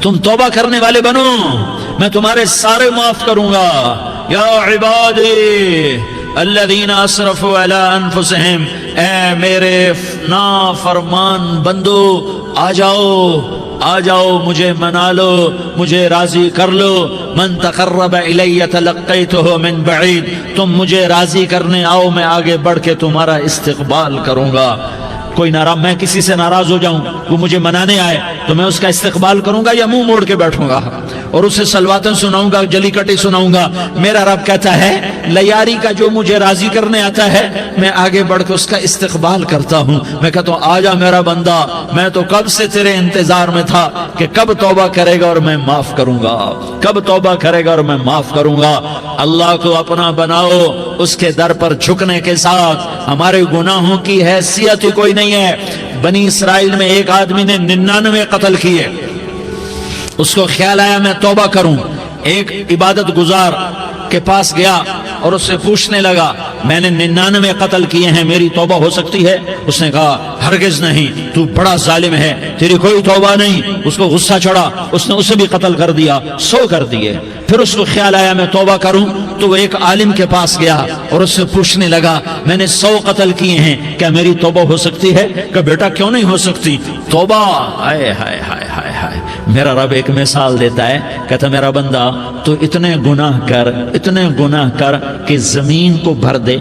تم توبہ کرنے والے بنو، میں تمہارے سارے معاف کروں گا۔ یا عبادی الذین اسرفوا علی انفسہم، اے میرے نافرمان بندو آ جاؤ مجھے منا لو، مجھے راضی کر لو۔ من تقرب الی تلقیتہ من بعید، تم مجھے راضی کرنے آؤ، میں آگے بڑھ کے تمہارا استقبال کروں گا۔ کوئی ناراض، میں کسی سے ناراض ہو جاؤں، وہ مجھے منانے آئے تو میں اس کا استقبال کروں گا یا منہ موڑ کے بیٹھوں گا اور اسے سلواتیں سناؤں گا، جلی کٹی سناؤں گا؟ میرا رب کہتا ہے لیاری کا جو مجھے راضی کرنے آتا ہے میں آگے بڑھ کے اس کا استقبال کرتا ہوں۔ میں کہتا ہوں آ جا میرا بندہ، میں تو کب سے تیرے انتظار میں تھا کہ کب توبہ کرے گا اور میں معاف کروں گا، کب توبہ کرے گا اور میں معاف کروں گا۔ اللہ کو اپنا بناؤ، اس کے در پر جھکنے کے ساتھ ہمارے گناہوں کی حیثیت ہی کوئی نہیں ہے۔ بنی اسرائیل میں ایک آدمی نے 99 قتل کیے، اس کو خیال آیا میں توبہ کروں، ایک عبادت گزار کے پاس گیا اور اس سے پوچھنے لگا میں نے 99 قتل کیے ہیں، میری توبہ ہو سکتی ہے؟ اس نے کہا ہرگز نہیں، تو بڑا ظالم ہے، تیری کوئی توبہ نہیں۔ اس کو غصہ چڑھا، اس نے اسے بھی قتل کر دیا، 100 کر دیے۔ پھر اس کو خیال آیا میں توبہ کروں، تو وہ ایک عالم کے پاس گیا اور اس سے پوچھنے لگا میں نے 100 قتل کیے ہیں، کیا میری توبہ ہو سکتی ہے؟ کہ بیٹا کیوں نہیں ہو سکتی توبہ؟ ہائے ہائے ہائے ہائے ہائے، میرا رب ایک مثال دیتا ہے، کہتا میرا بندہ تو اتنے گناہ کر کہ زمین کو بھر دے،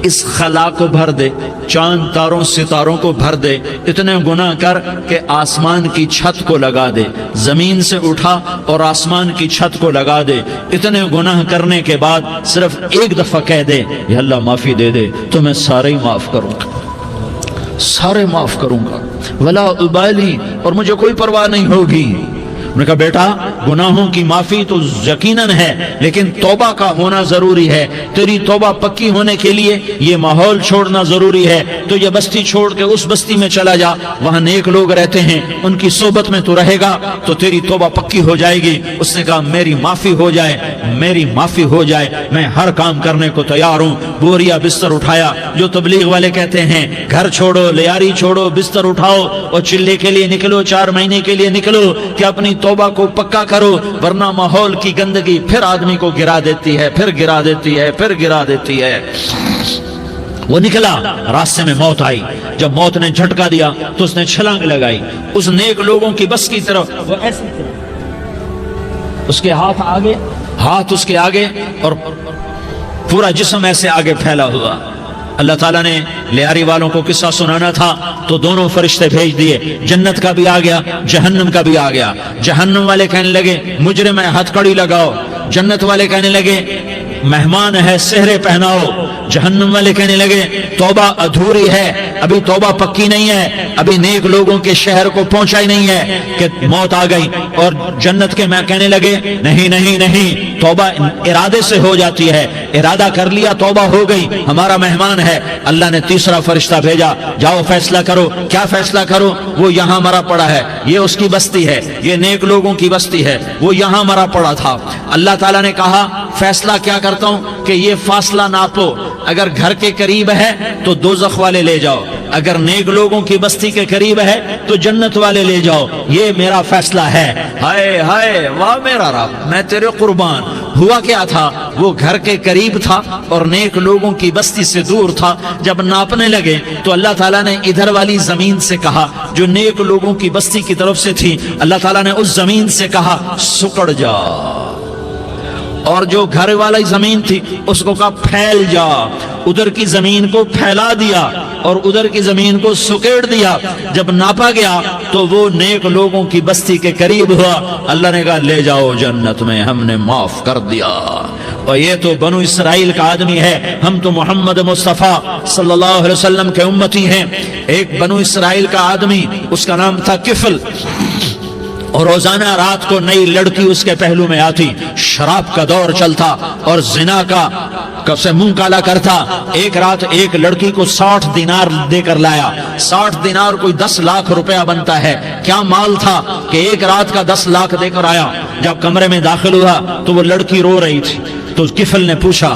اس خلا کو بھر دے، چاند تاروں ستاروں کو بھر دے، اتنے گناہ کر کہ آسمان کی چھت کو لگا دے، زمین سے اٹھا اور آسمان کی چھت کو لگا دے۔ اتنے گناہ کرنے کے بعد صرف ایک دفعہ کہہ دے یا اللہ معافی دے دے تو میں سارے ہی معاف کروں گا، سارے معاف کروں گا، ولا ابالی، اور مجھے کوئی پرواہ نہیں ہوگی۔ انہوں نے کہا بیٹا گناہوں کی معافی تو یقیناً ہے لیکن توبہ کا ہونا ضروری ہے، تیری توبہ پکی ہونے کے لیے یہ ماحول چھوڑنا ضروری ہے۔ تو یہ بستی چھوڑ کے اس بستی میں چلا جا، وہاں نیک لوگ رہتے ہیں، ان کی صحبت میں تو رہے گا تو تیری توبہ پکی ہو جائے گی۔ اس نے کہا میری معافی ہو جائے، میری معافی ہو جائے، میں ہر کام کرنے کو تیار ہوں۔ بوریا بستر اٹھایا، جو تبلیغ والے کہتے ہیں گھر چھوڑو، لیاری چھوڑو، بستر اٹھاؤ اور چلے کے لیے نکلو، 4 مہینے کے لیے نکلو کہ اپنی توبہ کو پکا کرو، ورنہ ماحول کی گندگی پھر آدمی کو گرا دیتی ہے، پھر گرا دیتی ہے، پھر گرا دیتی ہے۔ وہ نکلا، راستے میں موت آئی، جب موت نے جھٹکا دیا تو اس نے چھلانگ لگائی اس نیک لوگوں کی بس کی طرف، وہ ایسے اس کے ہاتھ اس کے آگے اور پورا جسم ایسے آگے پھیلا ہوا۔ اللہ تعالیٰ نے لیاری والوں کو قصہ سنانا تھا تو دونوں فرشتے بھیج دیے، جنت کا بھی آ گیا، جہنم کا بھی آ گیا۔ جہنم والے کہنے لگے مجرم ہے ہتھ کڑی لگاؤ، جنت والے کہنے لگے مہمان ہے سہرے پہناؤ۔ جہنم والے کہنے لگے توبہ ادھوری ہے، ابھی توبہ پکی نہیں ہے، ابھی نیک لوگوں کے شہر کو پہنچا ہی نہیں ہے کہ موت آ گئی۔ اور جنت کے میں کہنے لگے نہیں نہیں نہیں، توبہ ارادے سے ہو جاتی ہے، ارادہ کر لیا توبہ ہو گئی، ہمارا مہمان ہے۔ اللہ نے تیسرا فرشتہ بھیجا، جاؤ فیصلہ کرو۔ کیا فیصلہ کرو؟ وہ یہاں مرا پڑا ہے، یہ اس کی بستی ہے، یہ نیک لوگوں کی بستی ہے، وہ یہاں مرا پڑا تھا۔ اللہ تعالیٰ نے کہا فیصلہ کیا کرتا ہوں کہ یہ فاصلہ ناپو، اگر گھر کے قریب ہے تو دوزخ والے لے جاؤ، اگر نیک لوگوں کی بستی کے قریب ہے تو جنت والے لے جاؤ، یہ میرا فیصلہ ہے۔ ہائے ہائے واہ میرا رب، میں تیرے قربان۔ ہوا کیا تھا؟ وہ گھر کے قریب تھا اور نیک لوگوں کی بستی سے دور تھا۔ جب ناپنے لگے تو اللہ تعالیٰ نے ادھر والی زمین سے کہا جو نیک لوگوں کی بستی کی طرف سے تھی، اللہ تعالیٰ نے اس زمین سے کہا سکڑ جا، اور جو گھر والی زمین تھی اس کو کہا پھیل جا۔ ادھر کی زمین کو پھیلا دیا اور ادھر کی زمین کو سکیڑ دیا۔ جب ناپا گیا تو وہ نیک لوگوں کی بستی کے قریب ہوا۔ اللہ نے کہا لے جاؤ جنت میں، ہم نے معاف کر دیا۔ اور یہ تو بنو اسرائیل کا آدمی ہے، ہم تو محمد مصطفیٰ صلی اللہ علیہ وسلم کے امتی ہیں۔ ایک بنو اسرائیل کا آدمی، اس کا نام تھا کفل، اور روزانہ رات کو نئی لڑکی اس کے پہلو میں آتی، شراب کا دور چلتا اور زنا کا سے منہ کالا کرتا۔ ایک رات ایک لڑکی کو 60 دینار دے کر لایا۔ 60 دینار کوئی 10 لاکھ روپیہ بنتا ہے۔ کیا مال تھا کہ ایک رات کا 10 لاکھ دے کر آیا۔ جب کمرے میں داخل ہوا تو وہ لڑکی رو رہی تھی، تو کفل نے پوچھا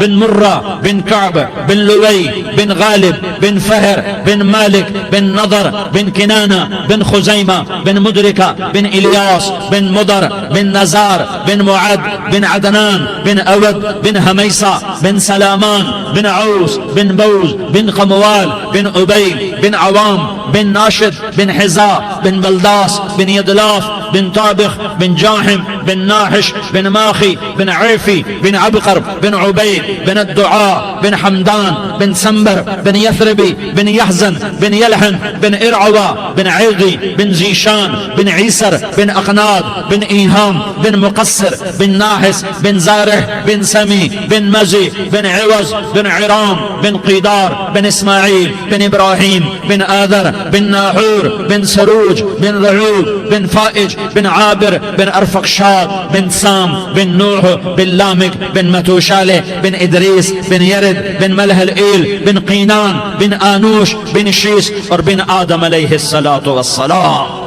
بن مرہ بن کعب بن لوی بن غالب بن فہر بن مالک بن نضر بن کنانہ بن خزیمہ بن مدرکہ بن الیاس بن مدر بن نزار بن معد بن عدنان بن اود بن حمیسہ بن سلامان بن عوس بن بوز بن قموال بن عبی بن عوام بن ناشد بن حزا بن بلداس بن یدلاف بن طابخ بن جاحم بن ناحش بن ماخی بن عیفی بن عبقر بن عبید بن الدعاء بن حمدان بن سنبر بن یثربی بن یحزن بن یلحن بن ارعوہ بن عیغی بن زیشان بن عیسر بن اقناد بن ایہام بن مقصر بن ناحس بن زارح بن سمی بن مزی بن عوض بن عرام بن قیدار بن اسماعیل بن ابراہیم بن آذر بن ناحور بن سروج بن رعوب بن فائج بن عابر بن ارفقشاد بن سام بن نوح بن لامک بن متوشالہ بن ادریس بن یرد بن ملح الایل بن قینان بن آنوش بن شیس اور بن آدم علیہ السلام.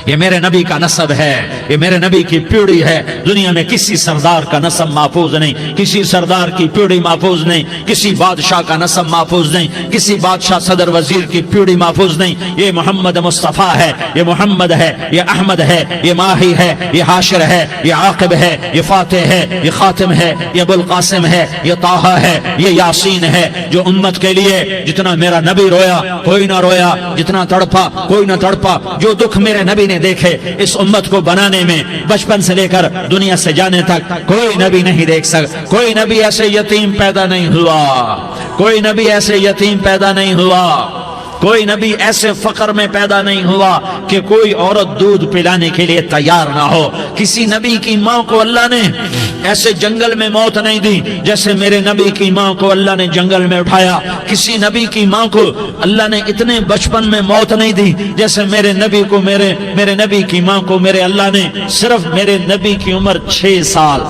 یہ میرے نبی کا نسب ہے، یہ میرے نبی کی پیڑھی ہے. دنیا میں کسی سردار کا نسب محفوظ نہیں، کسی سردار کی پیڑھی محفوظ نہیں، کسی بادشاہ کا نسب محفوظ نہیں، کسی بادشاہ صدر وزیر کی پیڑھی محفوظ نہیں. یہ محمد مصطفیٰ ہے، یہ محمد ہے، یہ احمد ہے، یہ ماہی ہے، یہ حاشر ہے، یہ عاقب ہے، یہ فاتح ہے، یہ خاتم ہے، یہ ابو القاسم ہے، یہ طٰہٰ ہے، یہ یاسین ہے. جو امت کے لیے جتنا میرا نبی رویا کوئی نہ رویا، جتنا تڑپا کوئی نہ تڑپا، جو دکھ میرے نبی نے دیکھے اس امت کو بنانے میں بچپن سے لے کر دنیا سے جانے تک کوئی نبی نہیں دیکھ سکتا. کوئی نبی ایسے یتیم پیدا نہیں ہوا، کوئی نبی ایسے یتیم پیدا نہیں ہوا، کوئی نبی ایسے فقر میں پیدا نہیں ہوا کہ کوئی عورت دودھ پلانے کے لیے تیار نہ ہو. کسی نبی کی ماں کو اللہ نے ایسے جنگل میں موت نہیں دی جیسے میرے نبی کی ماں کو اللہ نے جنگل میں اٹھایا. کسی نبی کی ماں کو اللہ نے اتنے بچپن میں موت نہیں دی جیسے میرے نبی کو میرے نبی کی ماں کو میرے اللہ نے صرف میرے نبی کی عمر 6 سال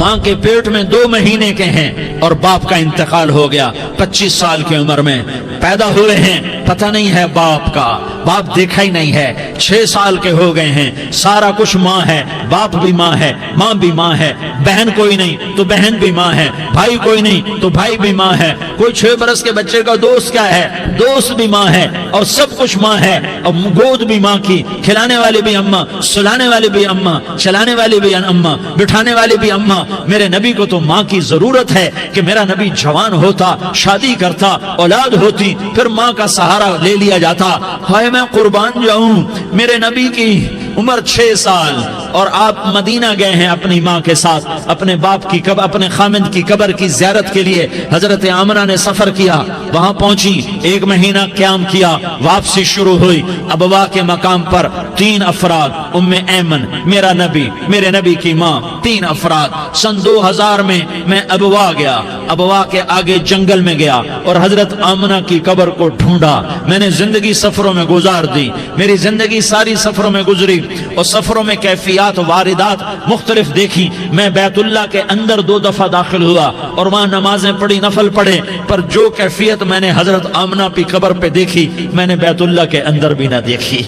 ماں کے پیٹ میں 2 مہینے کے ہیں اور باپ کا انتقال ہو گیا 25 سال کی عمر میں پیدا ہوئے ہیں. پتہ نہیں ہے باپ کا، باپ دیکھا ہی نہیں ہے. 6 سال کے ہو گئے ہیں، سارا کچھ ماں ہے، باپ بھی ماں ہے، ماں بھی ماں ہے. بہن کوئی نہیں تو بہن بھی ماں ہے، بھائی کوئی نہیں تو بھائی بھی ماں ہے. کوئی 6 برس کے بچے کا دوست کیا ہے، دوست بھی ماں ہے، اور سب کچھ ماں ہے. اور گود بھی ماں کی، کھلانے والی بھی اماں، سلانے والی بھی اماں، چلانے والی بھی اماں، بٹھانے والی بھی اماں. میرے نبی کو تو ماں کی ضرورت ہے کہ میرا نبی جوان ہوتا، شادی کرتا، اولاد ہوتی، پھر ماں کا سہارا لے لیا جاتا. ہائے میں قربان جاؤں، میرے نبی کی عمر 6 سال اور آپ مدینہ گئے ہیں اپنی ماں کے ساتھ، اپنے باپ کی اپنے خامند کی قبر کی زیارت کے لیے. حضرت آمنہ نے سفر کیا، وہاں پہنچی، 1 مہینہ قیام کیا، واپسی شروع ہوئی. ابوا کے مقام پر 3 افراد، ام ایمن، میرا نبی، میرے نبی کی ماں، 3 افراد. سن 2000 میں ابوا گیا، ابوا کے آگے جنگل میں گیا اور حضرت آمنہ کی قبر کو ڈھونڈا. میں نے زندگی سفروں میں گزار دی، میری زندگی ساری سفروں میں گزری اور سفروں میں کیفیات واردات مختلف دیکھی. میں بیت اللہ کے اندر 2 دفعہ داخل ہوا اور وہاں نمازیں پڑھی، نفل پڑھے، پر جو کیفیت میں نے حضرت آمنہ کی قبر پہ دیکھی میں نے بیت اللہ کے اندر بھی نہ دیکھی.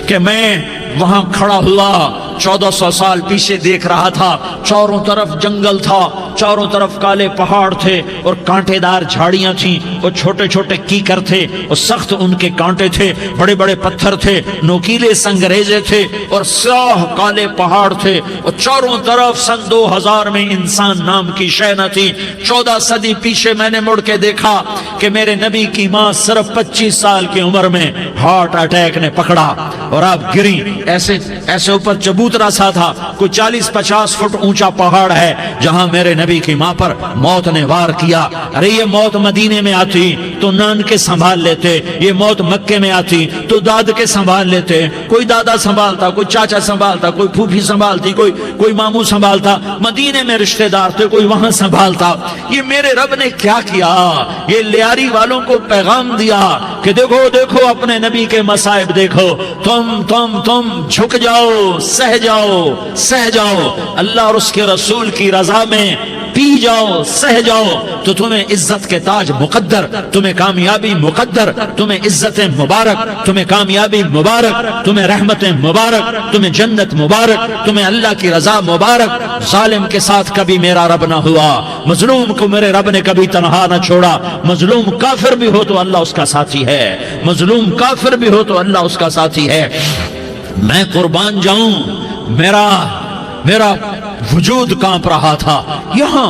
کہ میں وہاں کھڑا ہوا 1400 سال پیچھے دیکھ رہا تھا، چاروں طرف جنگل تھا، چاروں طرف کالے پہاڑ تھے اور کانٹے دار جھاڑیاں تھیں اور چھوٹے چھوٹے کیکر تھے اور سخت ان کے کانٹے تھے، بڑے بڑے پتھر تھے، نوکیلے سنگریزے تھے اور سیاہ کالے پہاڑ تھے اور چاروں طرف. سن 2000 میں انسان نام کی شے نہ تھی. 14 صدی پیچھے میں نے مڑ کے دیکھا کہ میرے نبی کی ماں صرف 25 سال کی عمر میں ہارٹ اٹیک نے پکڑا اور آپ گری. ایسے اوپر چبوترا سا تھا، کوئی 40-50 فٹ اونچا پہاڑ ہے جہاں میرے نبی کی ماں پر موت نے وار کیا. ارے یہ موت مدینے میں آتی تو نان کے سنبھال لیتے، یہ موت مکے میں آتی تو داد کے سنبھال لیتے. کوئی دادا سنبھالتا، کوئی چاچا سنبھالتا، کوئی پھوپھی سنبھالتی، کوئی ماموں سنبھالتا. مدینے میں رشتہ دار تھے، کوئی وہاں سنبھالتا. یہ میرے رب نے کیا کیا؟ یہ لیاری والوں کو پیغام دیا کہ دیکھو دیکھو اپنے نبی کے مصائب دیکھو، تم جھک جاؤ، سہ جاؤ. اللہ اور اس کے رسول کی رضا میں پی جاؤ سہ جاؤ تو تمہیں عزت کے تاج مقدر، تمہیں کامیابی مقدر، تمہیں عزت مبارک، تمہیں کامیابی مبارک، تمہیں رحمت مبارک، تمہیں جنت مبارک، تمہیں اللہ کی رضا مبارک۔ ظالم کے ساتھ کبھی میرا رب نہ ہوا، مظلوم کو میرے رب نے کبھی تنہا نہ چھوڑا۔ مظلوم کافر بھی ہو تو اللہ اس کا ساتھی ہے، مظلوم کافر بھی ہو تو اللہ اس کا ساتھی ہے۔ میں قربان جاؤں، میرا وجود کانپ رہا تھا۔ یہاں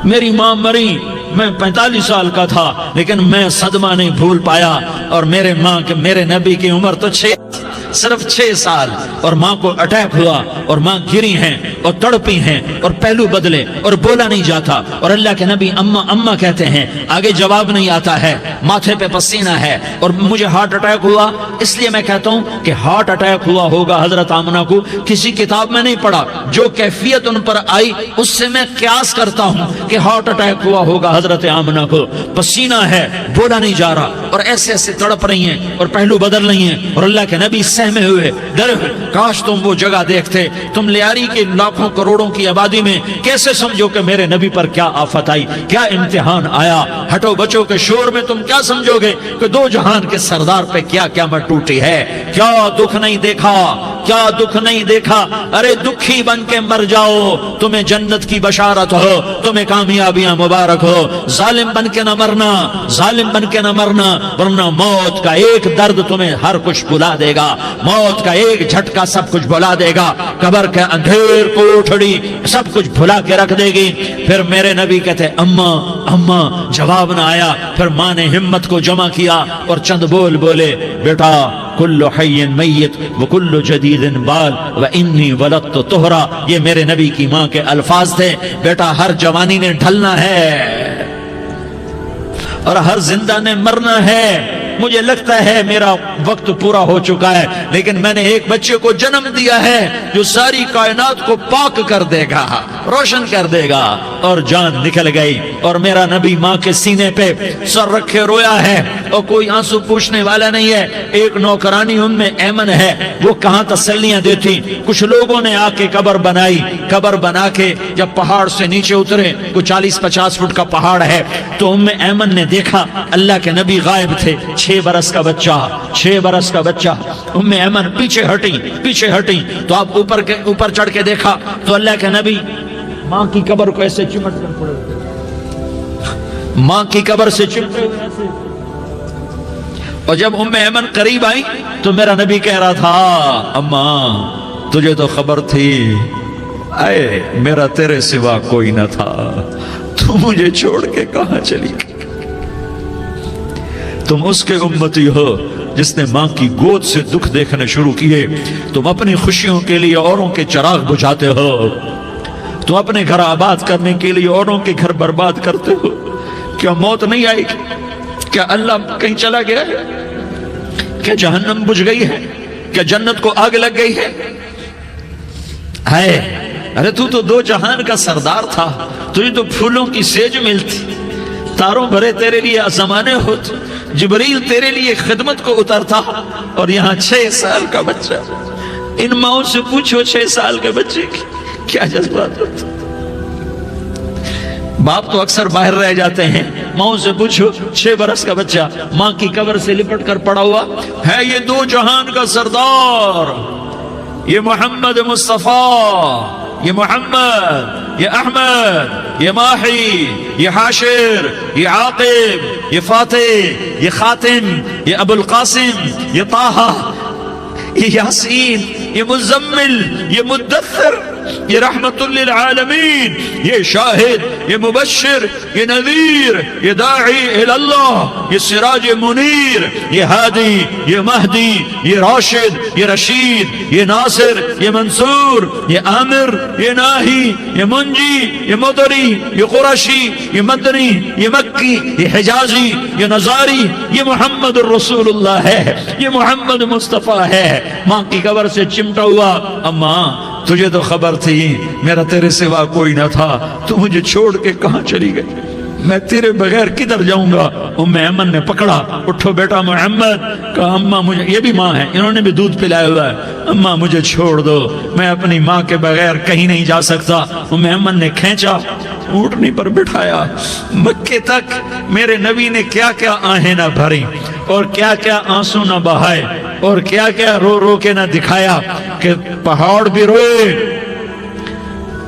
میری ماں مری، میں 45 سال کا تھا، لیکن میں صدمہ نہیں بھول پایا۔ اور میرے نبی کی عمر تو صرف 6 سال، اور ماں کو اٹیک ہوا اور ماں گری ہیں اور تڑپی ہیں اور پہلو بدلے اور بولا نہیں جاتا، اور اللہ کے نبی اماں اماں کہتے ہیں، آگے جواب نہیں آتا ہے، ماتھے پہ پسینہ ہے، اور مجھے ہارٹ اٹیک ہوا۔ اس لیے میں کہتا ہوں کہ ہارٹ اٹیک ہوا ہوگا حضرت آمنہ کو، کسی کتاب میں نہیں پڑھا، جو کیفیت ان پر آئی اس سے میں قیاس کرتا ہوں کہ ہارٹ اٹیک ہوا ہوگا حضرت آمنہ کو۔ پسینہ ہے، بولا نہیں جا رہا، اور ایسے تڑپ رہی ہیں اور پہلو بدل رہی ہیں، اور اللہ کے نبی سہمے ہوئے ڈرے ہوئے۔ کاش تم وہ جگہ دیکھتے، تم لیاری کے لاکھوں کروڑوں کی آبادی میں کیسے سمجھو کہ میرے نبی پر کیا آفت آئی، کیا امتحان آیا۔ ہٹو بچوں کے شور میں تم کیا سمجھو گے کہ دو جہان کے سردار پہ کیا قیامت ٹوٹی ہے۔ کیا دکھ نہیں دیکھا، کیا دکھ نہیں دیکھا۔ ارے دکھی بن کے مر جاؤ، تمہیں جنت کی بشارت ہو، تمہیں کامیابیاں مبارک ہو۔ ظالم بن کے نہ مرنا، ظالم بن کے نہ مرنا، ورنہ موت کا ایک درد تمہیں ہر کچھ بلا دے گا، موت کا ایک جھٹکا سب کچھ بھلا دے گا، قبر کے اندھیر کوٹھڑی سب کچھ بھلا کے رکھ دے گی۔ پھر میرے نبی کہتے اماں اماں، جواب نہ آیا۔ پھر ماں نے ہمت کو جمع کیا اور چند بولے، بیٹا کل حی میت وکل جدید بال وانی ولدت طہرا، یہ میرے نبی کی ماں کے الفاظ تھے۔ بیٹا ہر جوانی نے ڈھلنا ہے اور ہر زندہ نے مرنا ہے۔ مجھے لگتا ہے میرا وقت پورا ہو چکا ہے، لیکن میں نے ایک بچے کو جنم دیا ہے جو ساری کائنات کو پاک کر دے گا، روشن کر دے گا۔ اور جان نکل گئی، اور میرا نبی ماں کے سینے پہ سر رکھے رویا ہے، اور کوئی آنسو پوچھنے والا نہیں ہے۔ ایک نوکرانی ام ایمن ہے، وہ کہاں تسلیاں دیتی۔ کچھ لوگوں نے آ کے قبر بنائی، قبر بنا کے جب پہاڑ سے نیچے اترے، کوئی 40-50 فٹ کا پہاڑ ہے، تو ام ایمن نے دیکھا اللہ کے نبی غائب تھے، 6 برس کا بچہ۔ ام ایمن پیچھے ہٹی تو آپ اوپر چڑھ کے دیکھا تو اللہ کے نبی ماں کی قبر کو ایسے چمٹ کر پڑے، ماں کی قبر سے چمٹے ہوئے ایسے۔ اور جب ام ایمن قریب آئی تو میرا نبی کہہ رہا تھا، اماں تجھے تو خبر تھی، اے میرا تیرے سوا کوئی نہ تھا، تو مجھے چھوڑ کے کہاں چلی گئی۔ تم اس کے امتی ہو جس نے ماں کی گود سے دکھ دیکھنے شروع کیے۔ تم اپنی خوشیوں کے لیے اوروں کے چراغ بجھاتے ہو، تم اپنے گھر آباد کرنے کے لیے اوروں کے گھر برباد کرتے ہو۔ کیا موت نہیں آئے گی؟ کیا اللہ کہیں چلا گیا ہے؟ کیا جہنم بجھ گئی ہے؟ کیا جنت کو آگ لگ گئی ہے؟ ارے تو 2 جہان کا سردار تھا، تجھے تو پھولوں کی سیج ملتی، تاروں بھرے تیرے لیے زمانے ہوتے، جبریل تیرے لیے خدمت کو اترتا، اور یہاں 6 سال کا بچہ۔ ان ماؤں سے پوچھو 6 سال کے بچے کی کیا جذبات ہوتے۔ باپ تو اکثر باہر رہ جاتے ہیں، ماؤں سے پوچھو 6 برس کا بچہ ماں کی قبر سے لپٹ کر پڑا ہوا ہے۔ یہ 2 جہان کا سردار، یہ محمد مصطفیٰ، یہ محمد، یہ احمد، یہ ماحی، یہ حاشر، یہ عاقب، یہ فاتح، یہ خاتم، یہ ابو القاسم، یہ طٰہٰ، یہ یاسین، یہ مزمل، یہ مدثر، یہ رحمت للعالمین، یہ شاہد، یہ مبشر، یہ نذیر، یہ داعی اللہ، یہ سراج منیر، یہ ہادی، یہ مہدی، یہ راشد، یہ رشید، یہ ناصر، یہ منصور، یہ عامر، یہ ناہی، یہ منجی، یہ مدری، یہ قرشی، یہ مدنی، یہ مکی، یہ حجازی، یہ نظاری، یہ محمد الرسول اللہ ہے، یہ محمد مصطفیٰ ہے۔ ماں کی قبر سے چمٹا ہوا، اماں تجھے تو خبر تھی میرا تیرے سوا کوئی نہ تھا، تو مجھے چھوڑ کے کہاں چلی گئی۔ میں تیرے بغیر کدھر جاؤں گا؟ ایمن نے پکڑا، اٹھو بیٹا محمد، کہا اماں مجھے، یہ بھی ماں ہے، انہوں نے بھی دودھ پلایا ہوا ہے، اماں مجھے چھوڑ دو، میں اپنی ماں کے بغیر کہیں نہیں جا سکتا۔ ایمن نے کھینچا، اونٹنی پر بٹھایا، مکے تک میرے نبی نے کیا کیا آہیں نہ بھری، اور کیا کیا آنسو نہ بہائے، اور کیا کیا رو رو کے نہ دکھایا کہ پہاڑ بھی روئے،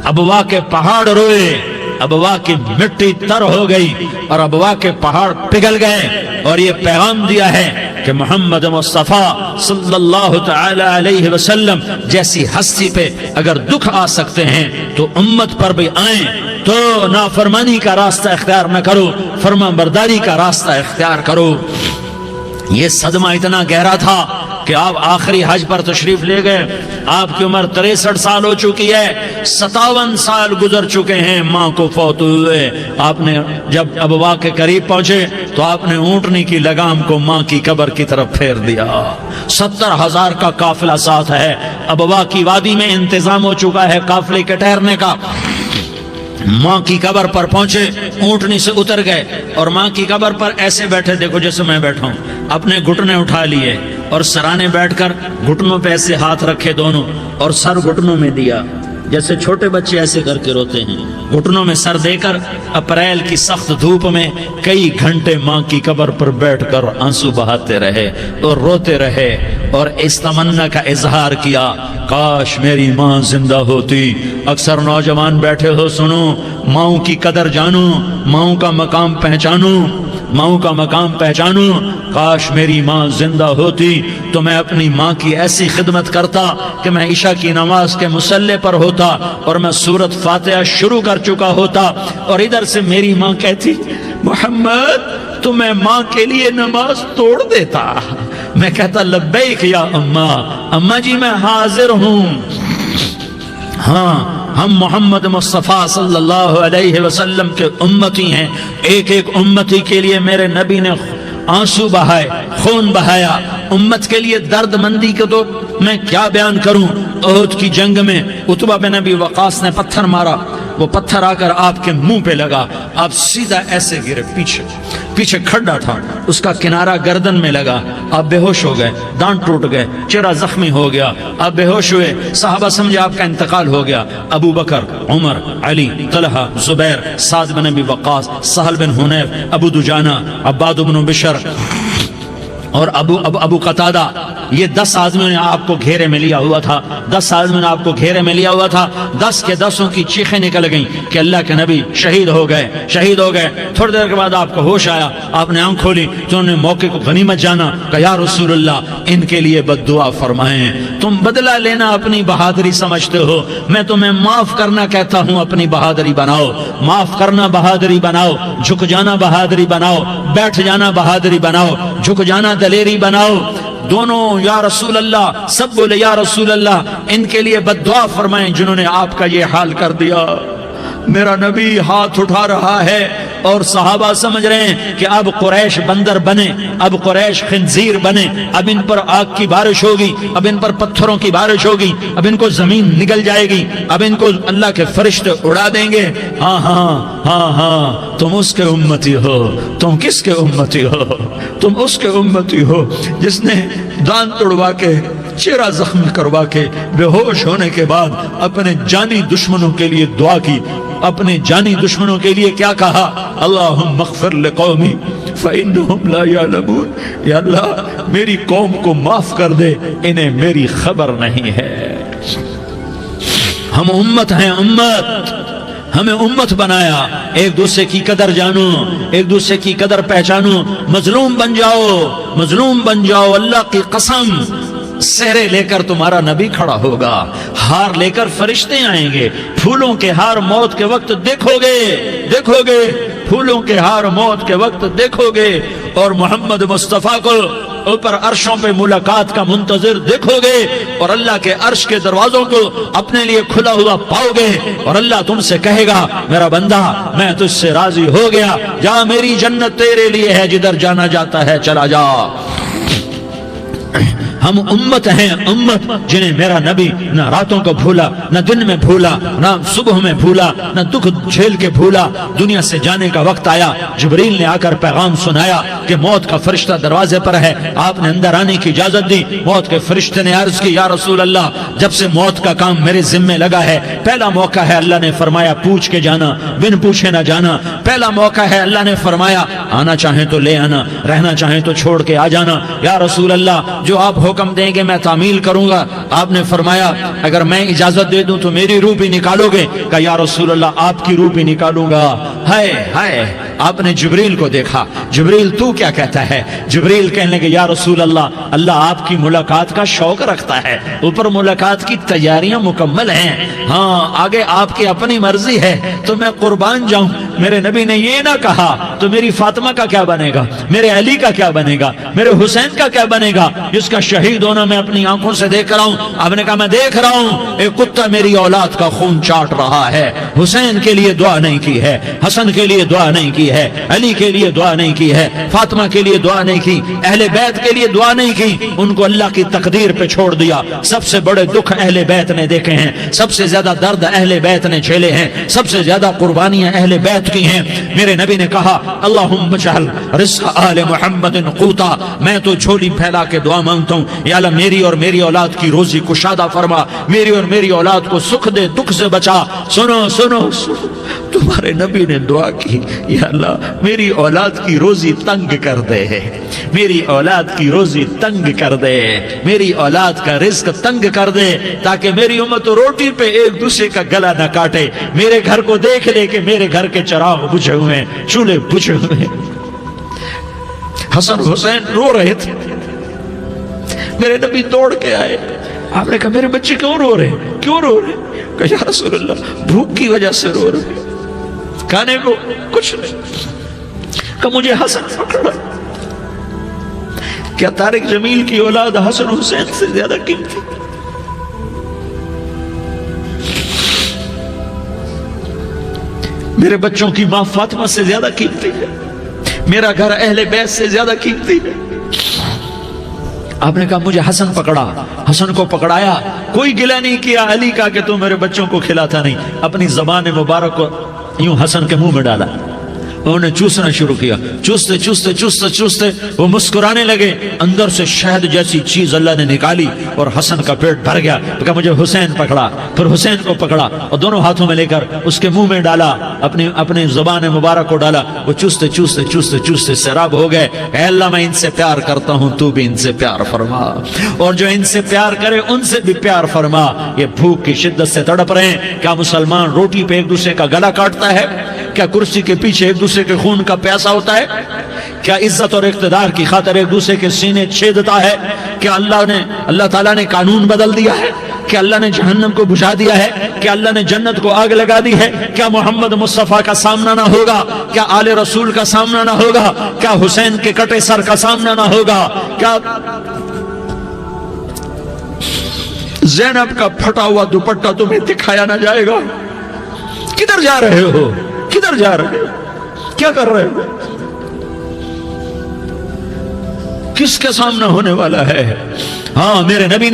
ابوا کے پہاڑ روئے، ابوا کی مٹی تر ہو گئی اور ابوا کے پہاڑ پگھل گئے، اور یہ پیغام دیا ہے کہ محمد مصطفیٰ صلی اللہ تعالی علیہ وسلم جیسی ہستی پہ اگر دکھ آ سکتے ہیں تو امت پر بھی آئیں، تو نافرمانی کا راستہ اختیار نہ کرو، فرما برداری کا راستہ اختیار کرو۔ یہ صدمہ اتنا گہرا تھا کہ آپ آخری حج پر تشریف لے گئے، آپ کی عمر 63 سال ہو چکی ہے، 57 سال گزر چکے ہیں ماں کو فوت ہوئے۔ آپ نے جب ابوا کے قریب پہنچے تو آپ نے اونٹنی کی لگام کو ماں کی قبر کی طرف پھیر دیا۔ 70,000 کا قافلہ ساتھ ہے، ابوا کی وادی میں انتظام ہو چکا ہے قافلے کے ٹھہرنے کا۔ ماں کی قبر پر پہنچے، اونٹنی سے اتر گئے اور ماں کی قبر پر ایسے بیٹھے، دیکھو جیسے میں بیٹھا ہوں، اپنے گھٹنے اٹھا لیے اور سرانے بیٹھ کر گھٹنوں پہ ایسے ہاتھ رکھے دونوں اور سر گھٹنوں میں دیا، جیسے چھوٹے بچے ایسے کر کے روتے ہیں، گھٹنوں میں سر دے کر اپریل کی سخت دھوپ میں کئی گھنٹے ماں کی قبر پر بیٹھ کر آنسو بہاتے رہے اور روتے رہے، اور اس تمنا کا اظہار کیا، کاش میری ماں زندہ ہوتی۔ اکثر نوجوان بیٹھے ہو، سنو، ماؤں کی قدر جانو، ماؤں کا مقام پہچانو، ماؤں کا مقام پہچانو۔ کاش میری ماں زندہ ہوتی تو میں اپنی ماں کی ایسی خدمت کرتا کہ میں عشاء کی نماز کے مصلی پر ہوتا اور میں سورۃ فاتحہ شروع کر چکا ہوتا، اور ادھر سے میری ماں کہتی محمد تو میں ماں کے لیے نماز توڑ دیتا، میں کہتا لبیک یا اماں، اماں جی میں حاضر ہوں۔ ہاں، ہم محمد مصطفیٰ صلی اللہ علیہ وسلم کے امتی ہیں، ایک ایک امتی کے لیے میرے نبی نے آنسو بہائے، خون بہایا، امت کے لیے درد مندی کو تو میں کیا بیان کروں۔ احد کی جنگ میں عتبہ بن ابی وقاص نے پتھر مارا، وہ پتھر آ کر آپ کے منہ پہ لگا، آپ سیدھا ایسے گرے، پیچھے کھڈا تھا، اس کا کنارہ گردن میں لگا، آپ بے ہوش ہو گئے، دانت ٹوٹ گئے، چہرہ زخمی ہو گیا، آپ بے ہوش ہوئے، صحابہ سمجھے آپ کا انتقال ہو گیا۔ ابو بکر، عمر، علی، طلحہ، زبیر، سعد بن ابی وقاص، سہل بن حنیف، ابو دجانہ، عباد بن بشر اور ابو قتادہ، یہ 10 آدمیوں نے آپ کو گھیرے میں لیا ہوا تھا، 10 آدمیوں نے آپ کو گھیرے میں لیا ہوا تھا، 10 کے 10 کی چیخیں نکل گئیں کہ اللہ کے نبی شہید ہو گئے۔ تھوڑی دیر کے بعد آپ کو ہوش آیا، آپ نے آنکھ کھولی تو انہوں نے موقع کو غنیمت جانا کہ یا رسول اللہ ان کے لیے بد دعا فرمائیں، تم بدلہ لینا اپنی بہادری سمجھتے ہو، میں تمہیں معاف کرنا کہتا ہوں، اپنی بہادری بناؤ، معاف کرنا بہادری بناؤ، جھک جانا بہادری بناؤ، بیٹھ جانا بہادری بناؤ، جھک جانا دلیری بناؤ۔ دونوں یا رسول اللہ، سب بولے یا رسول اللہ، ان کے لیے بد دعا فرمائیں جنہوں نے آپ کا یہ حال کر دیا۔ میرا نبی ہاتھ اٹھا رہا ہے اور صحابہ سمجھ رہے ہیں کہ اب قریش بندر بنے، اب قریش خنزیر بنے، اب ان پر آگ کی بارش ہوگی، اب ان پر پتھروں کی بارش ہوگی، اب ان کو زمین نگل جائے گی، اب ان کو اللہ کے فرشتے اڑا دیں گے۔ ہاں تم اس کے امتی ہو۔ تم کس کے امتی ہو؟ تم اس کے امتی ہو جس نے دان توڑوا کے، چہرہ زخمی کروا کے، بے ہوش ہونے کے بعد اپنے جانی دشمنوں کے لیے دعا کی، اپنے جانی دشمنوں کے لیے کیا کہا؟ اللہم اغفر لقومی فإنہم لا یعلمون، یا اللہ میری قوم کو معاف کر دے، انہیں میری خبر نہیں ہے۔ ہم امت ہیں، امت، ہمیں امت بنایا، ایک دوسرے کی قدر جانو، ایک دوسرے کی قدر پہچانو، مظلوم بن جاؤ، مظلوم بن جاؤ، اللہ کی قسم سہرے لے کر تمہارا نبی کھڑا ہوگا، ہار لے کر فرشتے آئیں گے، پھولوں کے ہار موت کے وقت دیکھو گے، پھولوں کے ہار موت کے وقت دیکھو گے، اور محمد مصطفیٰ کو اوپر عرشوں پہ ملاقات کا منتظر دیکھو گے، اور اللہ کے عرش کے دروازوں کو اپنے لیے کھلا ہوا پاؤ گے، اور اللہ تم سے کہے گا میرا بندہ میں تجھ سے راضی ہو گیا، جا میری جنت تیرے لیے ہے، جدھر جانا جاتا ہے چلا جا۔ ہم امت ہیں، امت جنہیں میرا نبی نہ راتوں کو بھولا، نہ دن میں بھولا، نہ صبح میں بھولا، نہ دکھ جھیل کے بھولا۔ دنیا سے جانے کا وقت آیا، جبریل نے آ کر پیغام سنایا کہ موت کا فرشتہ دروازے پر ہے، آپ نے اندر آنے کی اجازت دی۔ موت کے فرشتے نے عرض کی، یا رسول اللہ، جب سے موت کا کام میرے ذمے لگا ہے، پہلا موقع ہے، اللہ نے فرمایا پوچھ کے جانا، بن پوچھے نہ جانا۔ پہلا موقع ہے، اللہ نے فرمایا آنا چاہیں تو لے آنا، رہنا چاہیں تو چھوڑ کے آ جانا۔ یا رسول اللہ، جو آپ حکم دیں گے میں تعمیل کروں گا۔ آپ نے فرمایا اگر میں اجازت دے دوں تو میری روح بھی نکالو گے؟ کہا یا رسول اللہ، آپ کی روح بھی نکالوں گا۔ ہائے ہائے، آپ نے جبریل کو دیکھا، جبریل تو کیا کہتا ہے؟ جبریل کہنے لگے یا رسول اللہ، اللہ آپ کی ملاقات کا شوق رکھتا ہے، اوپر ملاقات کی تیاریاں مکمل ہیں، ہاں آگے آپ کی اپنی مرضی ہے تو میں قربان جاؤں۔ میرے نبی نے یہ نہ کہا تو میری فاطمہ کا کیا بنے گا، میرے علی کا کیا بنے گا، میرے حسین کا کیا بنے گا، جس کا شہید ہونا میں اپنی آنکھوں سے دیکھ رہا ہوں۔ آپ نے کہا میں دیکھ رہا ہوں، ایک کتا میری اولاد کا خون چاٹ رہا ہے۔ حسین کے لیے دعا نہیں کی ہے، حسن کے لیے دعا نہیں کی ہے، علی کے لیے دعا نہیں کی ہے، فاطمہ کے لیے دعا نہیں کی، اہل بیت کے لیے دعا نہیں کی، ان کو اللہ کی تقدیر پہ چھوڑ دیا۔ سب سے بڑے دکھ اہل بیت نے دیکھے ہیں، سب سے زیادہ درد اہل بیت نے جھیلے ہیں، سب سے زیادہ قربانیاں اہل بیت کی ہیں۔ میرے نبی نے کہا اللہم اجعل رزق آل محمد قوتا، میں تو جھولی پھیلا کے دعا مانگتا ہوں، یا اللہ میری اور میری اولاد کی روزی کشادہ فرما، میری اور میری اولاد کو سکھ دے، دکھ سے بچا۔ سنو سنو سنو، تمہارے نبی نے دعا کی، یا اللہ میری اولاد کی روزی تنگ کر دے، میری اولاد کی روزی تنگ کر دے، میری اولاد کا رزق تنگ کر دے، تاکہ میری امت روٹی پہ ایک دوسرے کا گلا نہ کاٹے، میرے گھر کو دیکھ لے کہ میرے گھر کے چراغ بجھے ہوئے ہیں، چولہے بجھے ہوئے ہیں۔ حسن حسین رو رہے تھے، میرے نبی دوڑ کے آئے، آپ نے کہا میرے بچے کیوں رو رہے ہیں، کیوں رو رہے ہیں؟ کہا یا رسول اللہ بھوک کی وجہ سے رو رہے ہیں، کھانے کو کچھ نہیں۔ کہ مجھے حسن پکڑا۔ کیا طارق جمیل کی اولاد حسن حسین سے زیادہ قیمتی؟ میرے بچوں کی ماں فاطمہ سے زیادہ قیمتی ہے، میرا گھر اہل بیت سے زیادہ قیمتی ہے۔ آپ نے کہا مجھے حسن پکڑا، حسن کو پکڑایا، کوئی گلہ نہیں کیا علی کا کہ تو میرے بچوں کو کھلاتا نہیں، اپنی زبان مبارک کو یوں حسن کے منہ میں ڈالا، انہوں نے چوسنا شروع کیا، چوستے چوستے چوستے چوستے وہ مسکرانے لگے، اندر سے شہد جیسی چیز اللہ نے نکالی اور حسن کا پیٹ بھر گیا۔ تو کہا مجھے حسین پکڑا، پھر حسین کو پکڑا اور دونوں ہاتھوں میں لے کر اس کے منہ میں ڈالا، اپنی زبان مبارک کو ڈالا، وہ چوستے چوستے چوستے چوستے سیراب ہو گئے۔ اے اللہ میں ان سے پیار کرتا ہوں، تو بھی ان سے پیار فرما، اور جو ان سے پیار کرے ان سے بھی پیار فرما۔ یہ بھوک کی شدت سے تڑپ رہے ہیں، کیا مسلمان روٹی پہ ایک دوسرے کا گلا کاٹتا ہے؟ کیا کرسی کے پیچھے ایک دوسرے کے خون کا پیاسا ہوتا ہے؟ کیا عزت اور اقتدار کی خاطر ایک دوسرے کے سینے چھیدتا ہے؟ کیا اللہ تعالیٰ نے قانون بدل دیا ہے؟ کیا اللہ نے جہنم کو بجھا دیا ہے؟ کیا اللہ نے جنت کو آگ لگا دی ہے؟ کیا محمد مصطفیٰ کا سامنا نہ ہوگا؟ کیا آل رسول کا سامنا نہ ہوگا؟ کیا حسین کے کٹے سر کا سامنا نہ ہوگا؟ کیا زینب کا پھٹا ہوا دوپٹہ تمہیں دکھایا نہ جائے گا؟ کدھر جا رہے ہو؟ کدھر جا رہے ہو؟ کیا کر رہے ہو؟ کس کے سامنا ہونے والا ہے؟ ہاں میرے نبی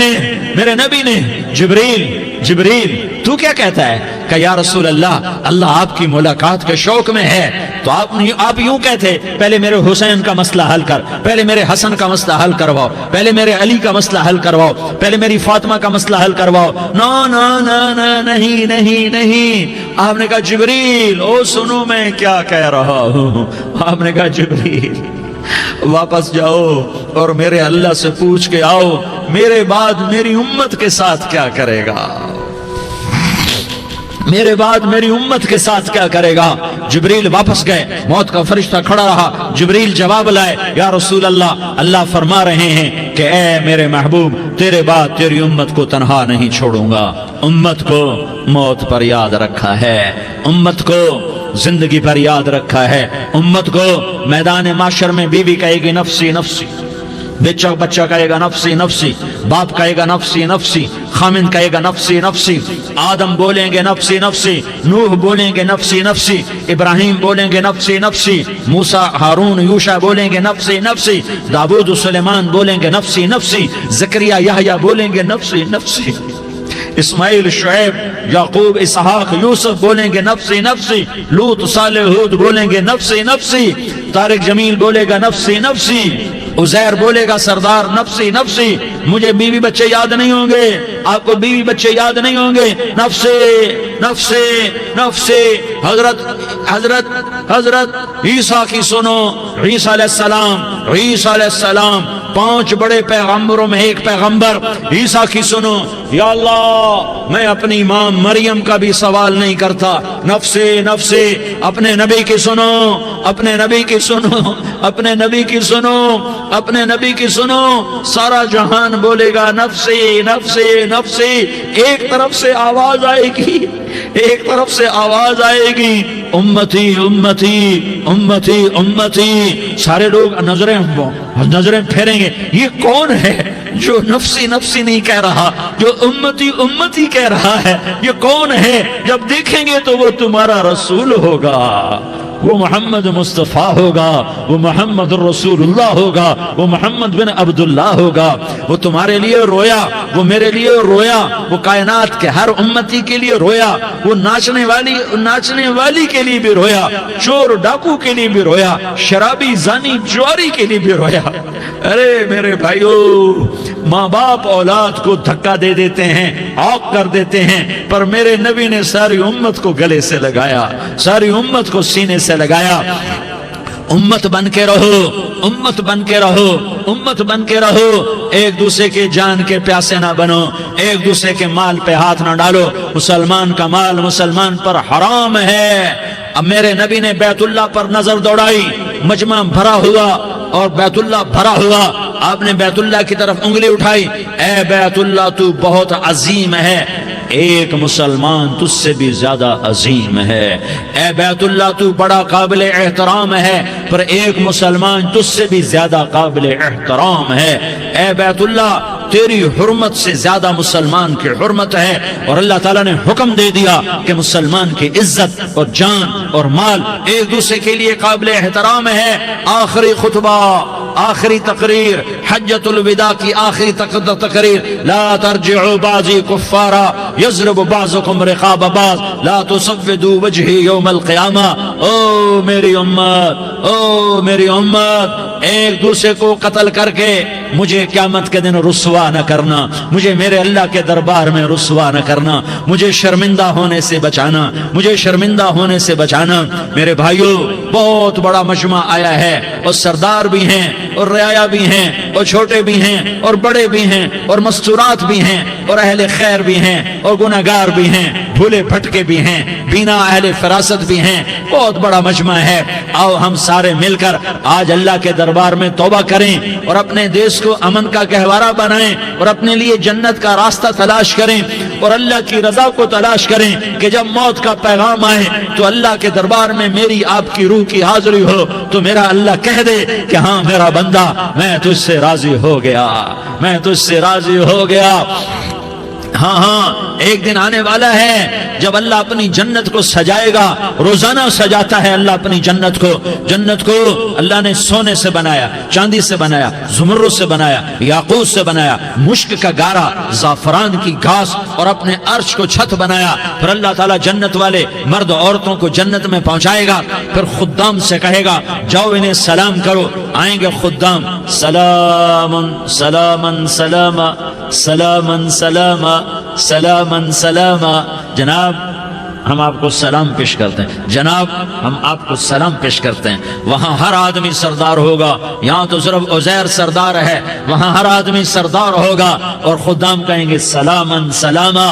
نے جبریل تو کیا کہتا ہے؟ کہ یا رسول اللہ، اللہ آپ کی ملاقات کے شوق میں ہے، تو آپ یوں کہتے پہلے میرے حسین کا مسئلہ حل کر، پہلے میرے حسن کا مسئلہ حل کرواؤ، پہلے میرے علی کا مسئلہ حل کرواؤ، پہلے میری فاطمہ کا مسئلہ حل کرواؤ۔ نا نا نا نا نہیں نہیں نہیں۔ آپ نے کہا جبریل او سنو میں کیا کہہ رہا ہوں۔ آپ نے کہا جبریل واپس جاؤ اور میرے اللہ سے پوچھ کے آؤ میرے بعد میری امت کے ساتھ کیا کرے گا، میرے بعد میری امت کے ساتھ کیا کرے گا۔ جبریل واپس گئے، موت کا فرشتہ کھڑا رہا، جبریل جواب لائے، یا رسول اللہ، اللہ فرما رہے ہیں کہ اے میرے محبوب، تیرے بعد تیری امت کو تنہا نہیں چھوڑوں گا، امت کو موت پر یاد رکھا ہے، امت کو زندگی پر یاد رکھا ہے، امت کو میدان معاشر میں بیوی کہے گی نفسی نفسی، بچہ کہے گا نفسی نفسی، باپ کہے گا نفسی نفسی، خامن کہے گا نفسی نفسی، آدم بولیں گے نفسی نفسی، نوح بولیں گے نفسی نفسی، ابراہیم بولیں گے نفسی نفسی، موسیٰ ہارون یوشع بولیں گے نفسی نفسی، داؤد و سلیمان بولیں گے نفسی نفسی، زکریا یحییٰ بولیں گے نفسی نفسی، اسماعیل شعیب یعقوب اسحاق یوسف بولیں گے نفسی نفسی، لوط صالح ہود بولیں گے نفسی نفسی، طارق جمیل بولے گا نفسی نفسی، عزیر بولے گا سردار نفسی نفسی، مجھے بیوی بچے یاد نہیں ہوں گے، آپ کو بیوی بچے یاد نہیں ہوں گے، نفسی نفسی نفسی۔ حضرت عیسیٰ کی سنو، عیسیٰ علیہ السلام 5 بڑے پیغمبروں میں ایک پیغمبر عیسیٰ کی سنو، یا اللہ میں اپنی ماں مریم کا بھی سوال نہیں کرتا، نفسی نفسی۔ اپنے نبی کی سنو، اپنے نبی کی سنو، اپنے نبی کی سنو، اپنے نبی کی سنو، سارا جہان بولے گا نفسی نفسی نفسی۔ ایک طرف سے آواز آئے گی، ایک طرف سے آواز آئے گی، امتی امتی امتی امتی۔ سارے لوگ نظریں پھیریں گے، یہ کون ہے جو نفسی نفسی نہیں کہہ رہا، جو امتی امتی کہہ رہا ہے، یہ کون ہے؟ جب دیکھیں گے تو وہ تمہارا رسول ہوگا، وہ محمد مصطفیٰ ہوگا، وہ محمد رسول اللہ ہوگا، وہ محمد بن عبداللہ ہوگا۔ وہ تمہارے لیے رویا، وہ میرے لیے رویا، وہ کائنات کے ہر امتی کے لیے رویا، وہ ناچنے والی کے لیے بھی رویا، چور ڈاکو کے لیے بھی رویا، شرابی زانی جواری کے لیے بھی رویا۔ ارے میرے بھائیو، ماں باپ اولاد کو دھکا دے دیتے ہیں، عوق کر دیتے ہیں، پر میرے نبی نے ساری امت کو گلے سے لگایا، ساری امت کو سینے سے لگایا۔ امت بن کے رہو، امت بن کے رہو، امت بن کے رہو، ایک دوسرے کے جان کے پیاسے نہ بنو، ایک دوسرے کے مال پہ ہاتھ نہ ڈالو۔ مسلمان کا مال مسلمان پر حرام ہے۔ اب میرے نبی نے بیت اللہ پر نظر دوڑائی، مجمع بھرا ہوا اور بیت اللہ بھرا ہوا، آپ نے بیت اللہ کی طرف انگلی اٹھائی، اے بیت اللہ تو بہت عظیم ہے، ایک مسلمان تجھ سے بھی زیادہ عظیم ہے، اے بیت اللہ تو بڑا قابل احترام ہے، پر ایک مسلمان تجھ سے بھی زیادہ قابل احترام ہے، اے بیت اللہ تیری حرمت سے زیادہ مسلمان کی حرمت ہے۔ اور اللہ تعالیٰ نے حکم دے دیا کہ مسلمان کی عزت اور جان اور مال ایک دوسرے کے لیے قابل احترام ہے۔ آخری خطبہ، آخری تقریر، حجۃ الوداع کی آخری تقریر، لا ترجعوا بعضی کفارا یضرب بعضکم رقاب بعض لا تسودوا وجہی یوم القیامہ۔ او میری امت، او میری امت، ایک دوسرے کو قتل کر کے مجھے قیامت کے دن رسوا نہ کرنا، مجھے میرے اللہ کے دربار میں رسوا نہ کرنا، مجھے شرمندہ ہونے سے بچانا، مجھے شرمندہ ہونے سے بچانا۔ میرے بھائیو، بہت بڑا مجمع آیا ہے، اور سردار بھی ہیں اور رعایا بھی ہیں اور چھوٹے بھی ہیں اور بڑے بھی ہیں اور مستورات بھی ہیں اور اہل خیر بھی ہیں اور گناہگار بھی ہیں، بھولے بھٹکے بھی ہیں، بینا اہل فراست بھی ہیں، بہت بڑا مجمع ہے۔ آؤ ہم سارے مل کر آج اللہ کے دربار میں توبہ کریں اور اپنے دیش کو امن کا گہوارہ بنائیں اور اپنے لیے جنت کا راستہ تلاش کریں اور اللہ کی رضا کو تلاش کریں کہ جب موت کا پیغام آئے تو اللہ کے دربار میں میری آپ کی روح کی حاضری ہو تو میرا اللہ کہہ دے کہ ہاں میرا بندہ، میں تجھ سے راضی ہو گیا، میں تجھ سے راضی ہو گیا۔ ہاں ہاں، ایک دن آنے والا ہے جب اللہ اپنی جنت کو سجائے گا، روزانہ سجاتا ہے اللہ اپنی جنت کو۔ جنت کو اللہ نے سونے سے بنایا، چاندی سے بنایا، زمرد سے بنایا، یاقوت سے بنایا، مشک کا گارا، زعفران کی گھاس اور اپنے عرش کو چھت بنایا۔ پھر اللہ تعالیٰ جنت والے مرد عورتوں کو جنت میں پہنچائے گا، پھر خدام سے کہے گا جاؤ انہیں سلام کرو۔ آئیں گے خدام، سلامن سلامن سلاما سلامن سلاما سلامن سلاما۔ جناب ہم آپ کو سلام پیش کرتے ہیں، جناب ہم آپ کو سلام پیش کرتے ہیں۔ وہاں ہر آدمی سردار ہوگا، یہاں تو صرف عزیر سردار ہے، وہاں ہر آدمی سردار ہوگا اور خدام کہیں گے سلامن سلاما۔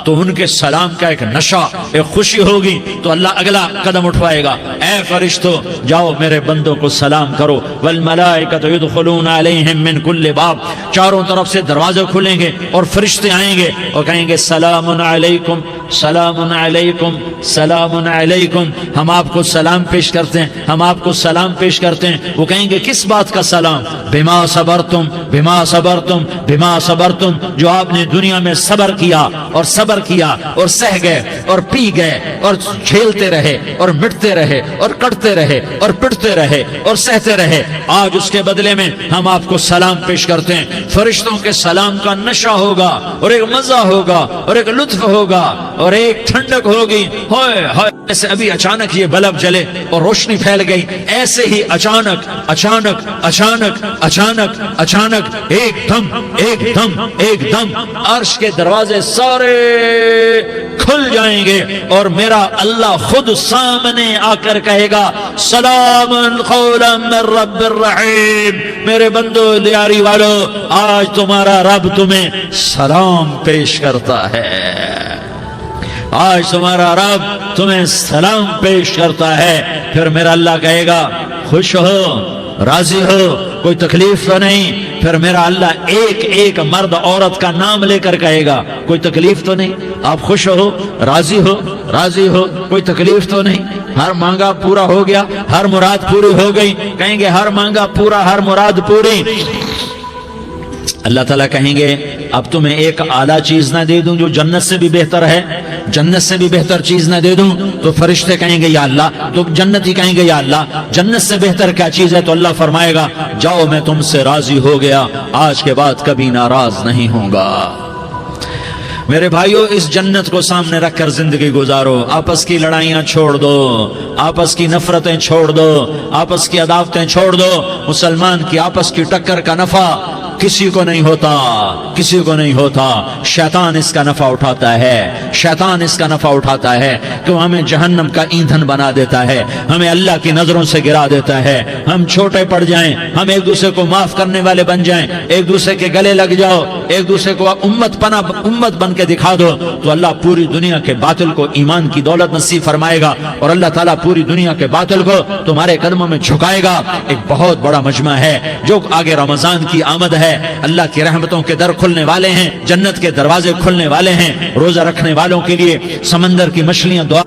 تو ان کے سلام کا ایک نشہ، ایک خوشی ہوگی، تو اللہ اگلا قدم اٹھوائے گا، اے فرشتو جاؤ میرے بندوں کو سلام کرو۔ والملائکۃ یدخلون علیہم من کل باب، چاروں طرف سے دروازے کھلیں گے اور فرشتے آئیں گے اور کہیں گے سلام علیکم، سلام علیکم، علیکم سلام علیکم، ہم آپ کو سلام پیش کرتے ہیں، ہم آپ کو سلام پیش کرتے ہیں۔ وہ کہیں گے کس بات کا سلام؟ بما صبرتم بما صبرتم بما صبرتم، جو آپ نے دنیا میں صبر کیا اور صبر کیا اور سہ گئے اور پی گئے اور جھیلتے رہے اور مٹتے رہے اور کٹتے رہے اور پٹتے رہے اور سہتے رہے، آج اس کے بدلے میں ہم آپ کو سلام پیش کرتے ہیں۔ فرشتوں کے سلام کا نشہ ہوگا اور ایک مزہ ہوگا اور ایک لطف ہوگا اور ایک ٹھنڈک ہوگی۔ ہوئے ہوئے، ایسے ابھی اچانک یہ بلب جلے اور روشنی پھیل گئی، ایسے ہی اچانک اچانک اچانک اچانک اچانک ایک دم ایک دم ایک دم عرش کے دروازے سارے کھل جائیں گے اور میرا اللہ خود سامنے آ کر کہے گا سلام قولا من رب الرحیم، میرے بندو دیاری والو، آج تمہارا رب تمہیں سلام پیش کرتا ہے، آج تمہارا رب تمہیں سلام پیش کرتا ہے۔ پھر میرا اللہ کہے گا خوش ہو، راضی ہو، کوئی تکلیف تو نہیں؟ پھر میرا اللہ ایک ایک مرد عورت کا نام لے کر کہے گا کوئی تکلیف تو نہیں؟ آپ خوش ہو، راضی ہو، راضی ہو، کوئی تکلیف تو نہیں؟ ہر مانگا پورا ہو گیا، ہر مراد پوری ہو گئی؟ کہیں گے ہر مانگا پورا، ہر مراد پوری۔ اللہ تعالیٰ کہیں گے اب تمہیں ایک اعلیٰ چیز نہ دے دوں جو جنت سے بھی بہتر ہے؟ جنت سے بھی بہتر چیز نہ دے دوں؟ تو فرشتے کہیں گے یا اللہ، تو جنتی کہیں گے یا اللہ جنت سے بہتر کیا چیز ہے؟ تو اللہ فرمائے گا جاؤ میں تم سے راضی ہو گیا، آج کے بعد کبھی ناراض نہیں ہوں گا۔ میرے بھائیو، اس جنت کو سامنے رکھ کر زندگی گزارو، آپس کی لڑائیاں چھوڑ دو، آپس کی نفرتیں چھوڑ دو، آپس کی عداوتیں چھوڑ دو۔ مسلمان کی آپس کی ٹکر کا نفع کسی کو نہیں ہوتا، کسی کو نہیں ہوتا، شیطان اس کا نفع اٹھاتا ہے، شیطان اس کا نفع اٹھاتا ہے کہ وہ ہمیں جہنم کا ایندھن بنا دیتا ہے، ہمیں اللہ کی نظروں سے گرا دیتا ہے، ہم چھوٹے پڑ جائیں، ہم ایک دوسرے کو معاف کرنے والے بن جائیں، ایک دوسرے کے گلے لگ جاؤ، ایک دوسرے کو امت بن کے دکھا دو، تو اللہ پوری دنیا کے باطل کو ایمان کی دولت نصیب فرمائے گا اور اللہ تعالیٰ پوری دنیا کے باطل کو تمہارے قدموں میں جھکائے گا۔ ایک بہت بڑا مجمع ہے جو آگے رمضان کی آمد ہے، اللہ کی رحمتوں کے در کھلنے والے ہیں، جنت کے دروازے کھلنے والے ہیں، روزہ رکھنے والوں کے لیے سمندر کی مچھلیاں دعا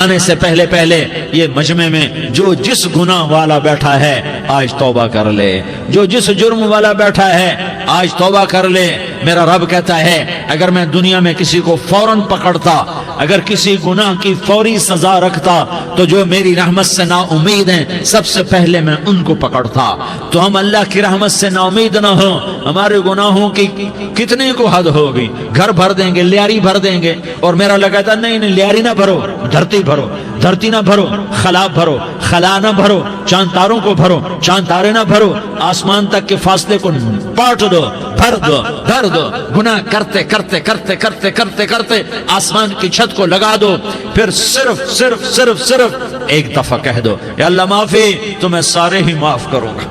آنے سے پہلے پہلے یہ مجمع میں جو جس گناہ والا بیٹھا ہے آج توبہ کر لے، جو جس جرم والا بیٹھا ہے آج توبہ کر لے۔ میرا رب کہتا ہے اگر میں دنیا میں کسی کو فوراً پکڑتا، اگر کسی گناہ کی فوری سزا رکھتا تو جو میری رحمت سے نا امید ہیں سب سے پہلے میں ان کو پکڑتا۔ تو ہم اللہ کی رحمت سے نا امید نہ ہو، ہمارے گناہوں کی کتنے کو حد ہوگی، گھر بھر دیں گے، لیاری بھر دیں گے، اور میرا لگتا نہیں نہیں لیاری نہ بھرو، دھرتی بھرو، دھرتی نہ بھرو، خلا بھرو، خلا نہ بھرو، چاند تاروں کو بھرو، چاند تارے نہ بھرو، آسمان تک کے فاصلے کو پاٹ دو، بھر دو، بھر دو، گناہ کرتے کرتے کرتے کرتے کرتے کرتے آسمان کی چھت کو لگا دو، پھر صرف صرف صرف صرف ایک دفعہ کہہ دو یا اللہ معافی، تمہیں سارے ہی معاف کروں گا،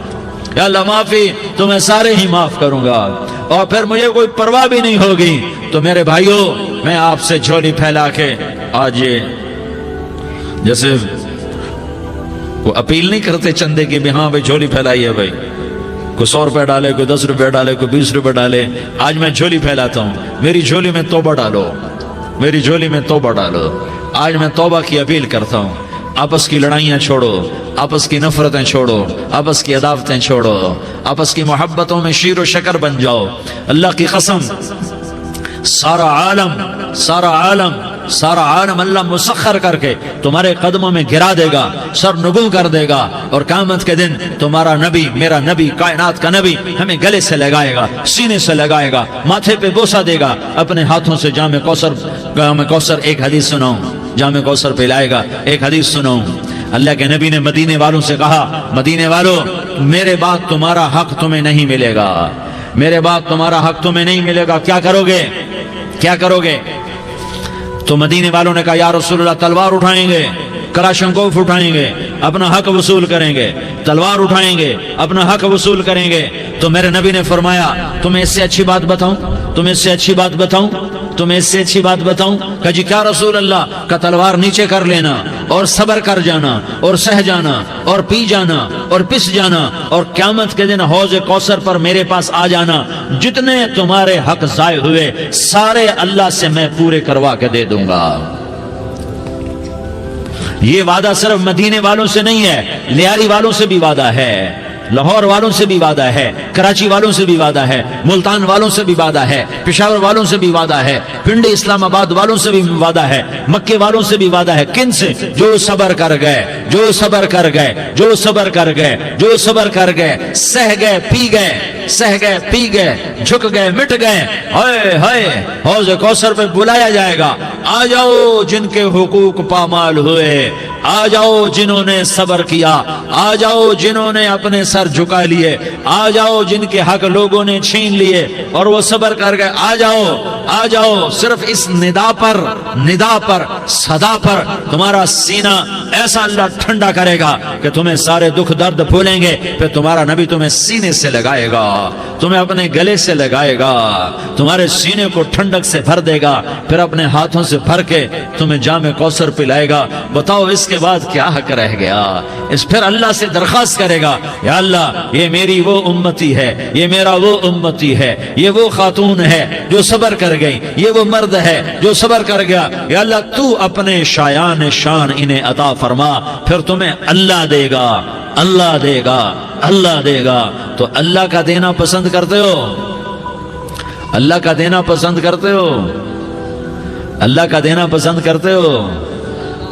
یا اللہ معافی، تمہیں سارے ہی معاف کروں گا، اور پھر مجھے کوئی پرواہ بھی نہیں ہوگی۔ تو میرے بھائیوں، میں آپ سے جھولی پھیلا کے آج یہ جیسے وہ اپیل نہیں کرتے چندے کی بھی ہاں بھائی جھولی پھیلائی ہے، بھائی کوئی 100 روپے ڈالے، کوئی 10 روپے ڈالے، کوئی 20 روپے ڈالے، آج میں جھولی پھیلاتا ہوں، میری جھولی میں توبہ ڈالو، میری جھولی میں توبہ ڈالو۔ آج میں توبہ کی اپیل کرتا ہوں، آپس کی لڑائیاں چھوڑو، آپس کی نفرتیں چھوڑو، آپس کی عداوتیں چھوڑو، آپس کی محبتوں میں شیر و شکر بن جاؤ۔ اللہ کی قسم سارا عالم اللہ مسخر کر کے تمہارے قدموں میں گرا دے گا، سر نگوں کر دے گا، اور قیامت کے دن تمہارا نبی، میرا نبی، کائنات کا نبی ہمیں گلے سے لگائے گا، سینے سے لگائے گا، ماتھے پہ بوسہ دے گا، اپنے ہاتھوں سے جام کوثر ایک حدیث سناؤں، جام کوثر پلائے گا، ایک حدیث سناؤں۔ اللہ کے نبی نے مدینے والوں سے کہا مدینے والوں، میرے بعد تمہارا حق تمہیں نہیں ملے گا، میرے بعد تمہارا حق تمہیں نہیں ملے گا، کیا کرو گے؟ کیا کرو گے؟ تو مدینے والوں نے کہا یا رسول اللہ تلوار اٹھائیں گے، کراشنکوف اٹھائیں گے، اپنا حق وصول کریں گے، تلوار اٹھائیں گے، اپنا حق وصول کریں گے۔ تو میرے نبی نے فرمایا تمہیں اس سے اچھی بات بتاؤں، تمہیں اس سے اچھی بات بتاؤں، تمہیں اس سے اچھی بات بتاؤں؟ کہا جی کیا رسول اللہ؟ کا تلوار نیچے کر لینا اور صبر کر جانا اور سہ جانا اور پی جانا اور پس جانا، اور قیامت کے دن حوض کوثر پر میرے پاس آ جانا، جتنے تمہارے حق ضائع ہوئے سارے اللہ سے میں پورے کروا کے دے دوں گا۔ یہ وعدہ صرف مدینے والوں سے نہیں ہے، لیاری والوں سے بھی وعدہ ہے، لاہور والوں سے بھی وعدہ ہے، کراچی والوں سے بھی وعدہ ہے، ملتان والوں سے بھی وعدہ ہے، پشاور والوں سے بھی وعدہ ہے، پنڈی اسلام آباد والوں سے بھی وعدہ ہے، مکے والوں سے بھی وعدہ ہے۔ کن سے؟ جو صبر کر گئے، جو صبر کر گئے، جو صبر کر گئے، جو صبر کر گئے، سہ گئے پی گئے، سہ گئے پی گئے، جھک گئے مٹ گئے، ہائے ہائے حوض کوثر پہ بلایا جائے گا، آ جاؤ جن کے حقوق پامال ہوئے، آ جاؤ جنہوں نے صبر کیا، آ جاؤ جنہوں نے اپنے سر جھکا لیے، آ جاؤ جن کے حق لوگوں نے چھین لیے اور وہ صبر کر گئے، آ جاؤ آ جاؤ۔ صرف اس ندا پر صدا پر تمہارا سینہ ایسا اللہ ٹھنڈا کرے گا کہ تمہیں سارے دکھ درد بھولیں گے، پھر تمہارا نبی تمہیں سینے سے لگائے گا، تمہیں اپنے گلے سے لگائے گا، تمہارے سینے کو ٹھنڈک سے بھر دے گا، پھر اپنے ہاتھوں سے بھر کے تمہیں جام کوثر پلائے گا۔ بتاؤ اس کے بعد کیا حق رہ گیا؟ اس پھر اللہ سے درخواست کرے گا، یا اللہ یہ میری وہ امتی ہے، یہ میرا وہ امتی ہے، یہ وہ خاتون ہے جو صبر کر گئی، یہ وہ مرد ہے جو صبر کر گیا، یا اللہ تو اپنے شایان شان انہیں عطا فرما، پھر تمہیں اللہ دے گا، اللہ دے گا، اللہ دے گا۔ تو اللہ کا دینا پسند کرتے ہو؟ اللہ کا دینا پسند کرتے ہو؟ اللہ کا دینا پسند کرتے ہو؟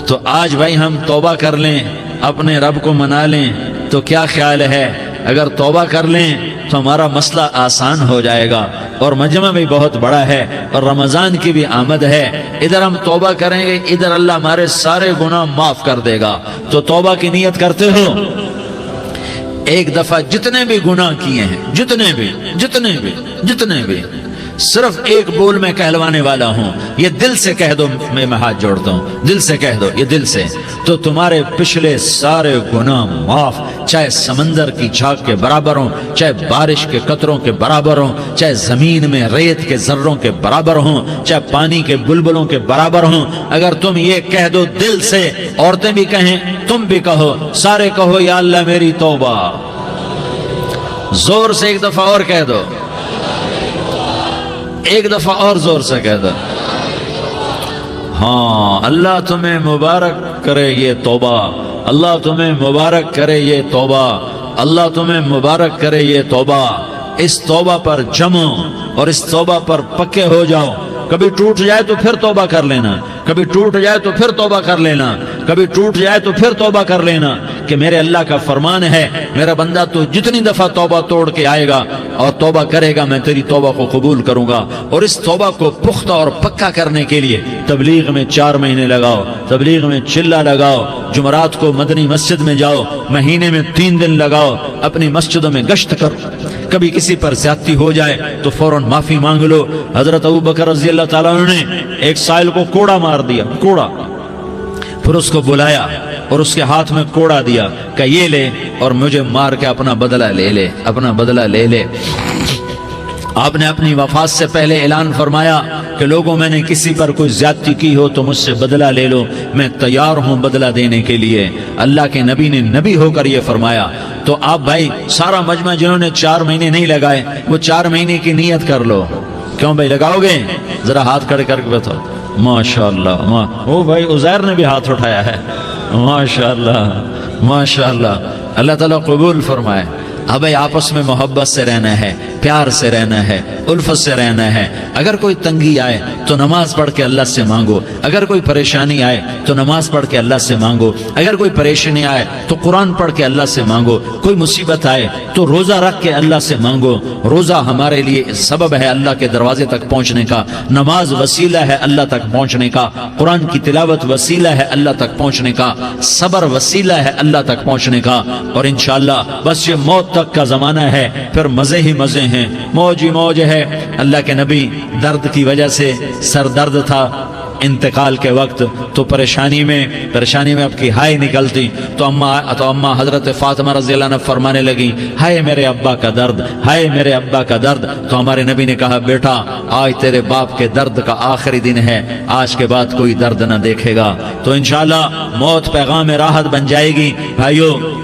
تو آج بھائی ہم توبہ کر لیں، اپنے رب کو منا لیں، تو کیا خیال ہے اگر توبہ کر لیں تو ہمارا مسئلہ آسان ہو جائے گا، اور مجمع بھی بہت بڑا ہے اور رمضان کی بھی آمد ہے، ادھر ہم توبہ کریں گے، ادھر اللہ ہمارے سارے گناہ معاف کر دے گا۔ تو توبہ کی نیت کرتے ہو؟ ایک دفعہ جتنے بھی گناہ کیے ہیں، جتنے بھی صرف ایک بول میں کہلوانے والا ہوں، یہ دل سے کہہ دو، میں ہاتھ جوڑتا ہوں، دل سے کہہ دو، یہ دل سے، تو تمہارے پچھلے سارے گناہ معاف، چاہے سمندر کی جھاگ کے برابر ہوں، چاہے بارش کے قطروں کے برابر ہوں، چاہے زمین میں ریت کے ذروں کے برابر ہوں، چاہے پانی کے بلبلوں کے برابر ہوں۔ اگر تم یہ کہہ دو دل سے، عورتیں بھی کہیں، تم بھی کہو، سارے کہو، یا اللہ میری توبہ، زور سے ایک دفعہ اور کہہ دو، ایک دفعہ اور زور سے کہہ دو۔ ہاں، اللہ تمہیں مبارک کرے یہ توبہ، اللہ تمہیں مبارک کرے یہ توبہ، اللہ تمہیں مبارک کرے یہ توبہ۔ اس توبہ پر جمو اور اس توبہ پر پکے ہو جاؤ۔ کبھی ٹوٹ جائے تو پھر توبہ کر لینا، کبھی ٹوٹ جائے تو پھر توبہ کر لینا، کبھی ٹوٹ جائے تو پھر توبہ کر لینا، کہ میرے اللہ کا فرمان ہے، میرا بندہ تو جتنی دفعہ توبہ توڑ کے آئے گا اور توبہ کرے گا، میں تیری توبہ کو قبول کروں گا۔ اور اس توبہ کو پختہ اور پکا کرنے کے لیے تبلیغ میں 4 مہینے لگاؤ، تبلیغ میں چلہ لگاؤ، جمعرات کو مدنی مسجد میں جاؤ، مہینے میں 3 دن لگاؤ، اپنی مسجدوں میں گشت کرو، کبھی کسی پر زیادتی ہو جائے تو فوراً معافی مانگ لو۔ حضرت ابوبکر رضی اللہ تعالیٰ عنہ نے ایک سائل کو کوڑا مار دیا، کوڑا، پھر اس کو بلایا اور اس کے ہاتھ میں کوڑا دیا کہ یہ لے اور مجھے مار کے اپنا بدلہ لے لے، اپنا بدلہ لے لے۔ آپ نے اپنی وفات سے پہلے اعلان فرمایا کہ لوگوں میں نے کسی پر کوئی زیادتی کی ہو تو مجھ سے بدلہ لے لو، میں تیار ہوں بدلہ دینے کے لیے۔ اللہ کے نبی نے نبی ہو کر یہ فرمایا۔ تو آپ بھائی سارا مجمع جنہوں نے 4 مہینے نہیں لگائے، وہ 4 مہینے کی نیت کر لو۔ کیوں بھائی لگاؤ گے؟ ذرا ہاتھ کھڑے کر کے بتاؤ۔ ماشاءاللہ، وہ بھائی عزیر نے بھی ہاتھ اٹھایا ہے، ماشاءاللہ ماشاءاللہ، اللہ تعالیٰ قبول فرمائے۔ اب بھائی آپس میں محبت سے رہنا ہے، پیار سے رہنا ہے، الفت سے رہنا ہے۔ اگر کوئی تنگی آئے تو نماز پڑھ کے اللہ سے مانگو، اگر کوئی پریشانی آئے تو نماز پڑھ کے اللہ سے مانگو، اگر کوئی پریشانی آئے تو قرآن پڑھ کے اللہ سے مانگو، کوئی مصیبت آئے تو روزہ رکھ کے اللہ سے مانگو۔ روزہ ہمارے لیے سبب ہے اللہ کے دروازے تک پہنچنے کا، نماز وسیلہ ہے اللہ تک پہنچنے کا، قرآن کی تلاوت وسیلہ ہے اللہ تک پہنچنے کا، صبر وسیلہ ہے اللہ تک پہنچنے کا۔ اور انشاءاللہ بس یہ موت تک کا زمانہ ہے، پھر مزے ہی مزے ہیں، موج ہی موج ہے۔ اللہ کے نبی درد کی وجہ سے سر درد تھا انتقال کے وقت، تو پریشانی میں اب کی ہائے نکلتی تو اما حضرت فاطمہ رضی اللہ عنہ فرمانے لگی، ہائے میرے ابا کا درد، ہائے میرے ابا کا درد۔ تو ہمارے نبی نے کہا، بیٹا آج تیرے باپ کے درد کا آخری دن ہے، آج کے بعد کوئی درد نہ دیکھے گا۔ تو انشاءاللہ موت پیغام راحت بن جائے گی۔ بھائیو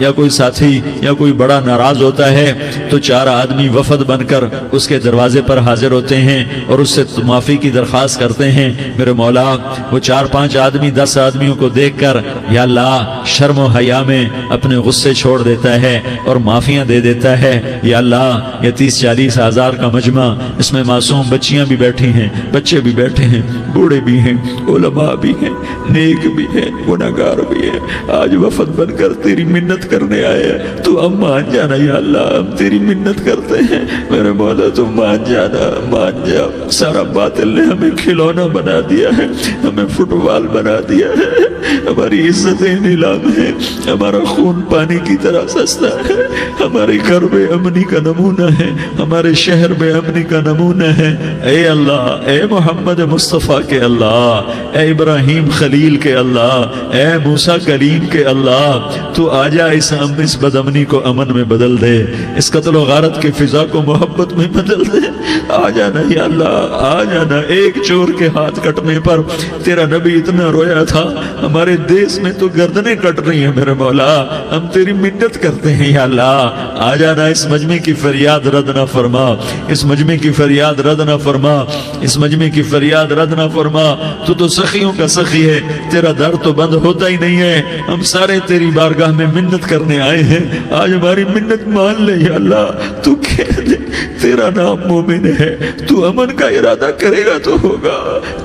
یا کوئی ساتھی یا کوئی بڑا ناراض ہوتا ہے تو 4 آدمی وفد بن کر اس کے دروازے پر حاضر ہوتے ہیں اور اس سے معافی کی درخواست کرتے ہیں. میرے مولا وہ 4-5 آدمی 10 آدمیوں کو دیکھ کر یا اللہ شرم و حیا میں اپنے غصے چھوڑ دیتا ہے اور معافیاں دے دیتا ہے. یا اللہ یہ 30-40 ہزار کا مجمع، اس میں معصوم بچیاں بھی بیٹھی ہیں، بچے بھی بیٹھے ہیں، بوڑھے بھی ہیں، علماء بھی ہیں، نیک بھی ہیں، گناہگار بھی ہیں. آج وفد بن کر تیری منت کرنے آئے ہیں، تو اب مان جانا یا اللہ، ہم تیری منت کرتے ہیں. میرے مولا تو مان جانا، مان جا. سارا باطل نے ہمیں کھلونا بنا دیا ہے، ہمیں فٹ بال بنا دیا ہے، ہماری عزتیں نیلام ہے، ہمارا خون پانی کی طرح سستا ہے، ہمارے گھر بے امنی کا نمونہ ہے، ہمارے شہر بے امنی کا نمونہ ہے. اے اللہ، اے محمد مصطفیٰ کے اللہ، اے ابراہیم خلیل کے اللہ، اے موسیٰ کلیم کے اللہ، تو آجا اس بد امنی کو امن میں بدل دے، اس قتل و غارت کی فضا کو محبت میں بدل دے. آ جانا یا اللہ، آ جانا. ایک چور کے ہاتھ کٹنے پر تیرا نبی اتنا رویا تھا، ہمارے دیس میں تو گردنیں کٹ رہی ہیں. میرے مولا ہم تیری منت کرتے ہیں یا اللہ، آ جانا. اس مجمع کی فریاد رد نہ فرما، اس مجمع کی فریاد رد نہ فرما، اس مجمع کی فریاد رد نہ فرما. تو سخیوں کا سخی ہے، تیرا در تو بند ہوتا ہی نہیں ہے. ہم سارے تیری بارگاہ میں منت کرنے آئے ہیں، آج ہماری منت مان لے یا اللہ. تو کہہ دے تیرا نام مومن ہے، تو امن کا ارادہ کرے گا تو ہوگا.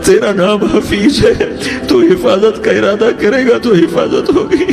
تیرا نام حفیظ ہے، تو حفاظت کا ارادہ کرے گا تو حفاظت ہوگی.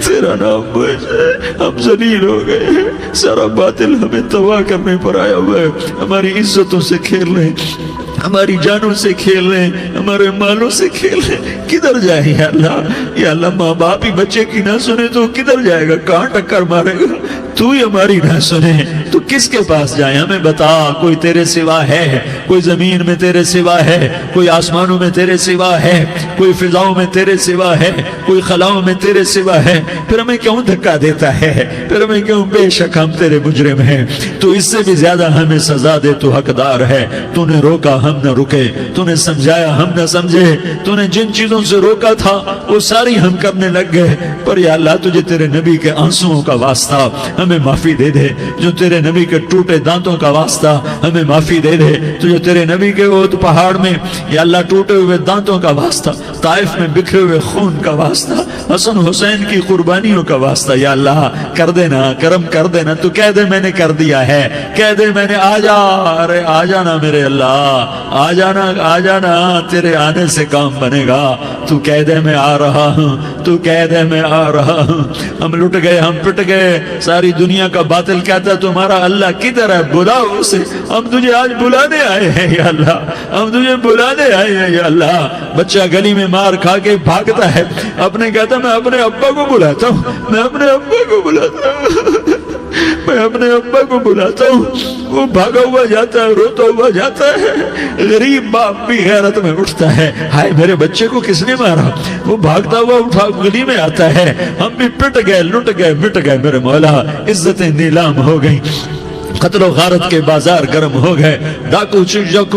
تیرا نام موج ہے، ہم ذلیل ہو گئے ہیں، سارا باطل ہمیں تباہ کرنے پر آیا ہوا ہے. ہماری عزتوں سے کھیل رہے ہیں، ہماری جانوں سے کھیل رہے ہیں، ہمارے مالوں سے کھیل رہے ہیں. کدھر جائے یا اللہ؟ یا اللہ ماں باپ ہی بچے کی نہ سنے تو کدھر جائے گا؟ کہاں ٹکر مارے گا؟ تو ہی ہماری نہ سنے تو کس کے پاس جائیں؟ ہمیں بتا. کوئی تیرے سوا ہے؟ کوئی زمین میں تیرے سوا ہے؟ کوئی آسمانوں میں تیرے سوا ہے؟ کوئی فضاؤں میں تیرے سوا ہے؟ کوئی خلاؤں میں تیرے سوا ہے؟ پھر ہمیں کیوں دھکا دیتا ہے؟ پھر ہمیں کیوں؟ بے شک ہم تیرے مجرم ہیں، تو اس سے بھی زیادہ ہمیں سزا دے. تو حقدار ہے. تو نے روکا ہم نہ رکے، تو نے سمجھایا ہم نہ سمجھے، تو نے جن چیزوں سے روکا تھا وہ ساری ہم کرنے لگ گئے. پر یا اللہ تجھے تیرے نبی کے آنسوؤں کا واسطہ ہمیں معافی دے دے. جو تیرے نبی کے ٹوٹے دانتوں کا واسطہ ہمیں معافی دے دے. تو جو تیرے نبی کے وہ پہاڑ میں یا اللہ ٹوٹے ہوئے دانتوں کا واسطہ، طائف میں بکھرے ہوئے خون کا واسطہ، حسن حسین کی قربانیوں کا واسطہ یا اللہ کر دینا، کرم کر دینا. تو کہہ دے میں نے کر دیا ہے، کہہ دے میں نے. آ جا، ارے آ جانا میرے اللہ، آ جانا، آ جانا. تیرے آنے سے کام بنے گا. تو کہہ دے میں آ رہا ہوں، تو کہہ دے میں آ رہا ہوں. ہم لٹ گئے، ہم پٹ گئے. ساری دنیا کا باطل کہتا ہے تمہارا اللہ کدھر ہے؟ بلاؤ اسے. ہم تجھے آج بلانے آئے ہیں یا اللہ، ہم تجھے بلانے آئے ہیں یا اللہ. بچہ گلی میں مار کھا کے بھاگتا ہے، اپنے کہتا میں اپنے ابا کو بلاتا ہوں، میں اپنے ابا کو بلاتا ہوں، میں اپنے ابا کو بلاتا ہوں. وہ بھاگا ہوا جاتا ہے، روتا ہوا جاتا ہے. غریب باپ بھی غیرت میں اٹھتا ہے، ہائے میرے بچے کو کس نے مارا؟ وہ بھاگتا ہوا اٹھا گلی میں آتا ہے. ہم بھی پٹ گئے، لٹ گئے، مٹ گئے. میرے مولا عزتیں نیلام ہو گئی، قتل و غارت کے بازار گرم ہو گئے، ڈاکو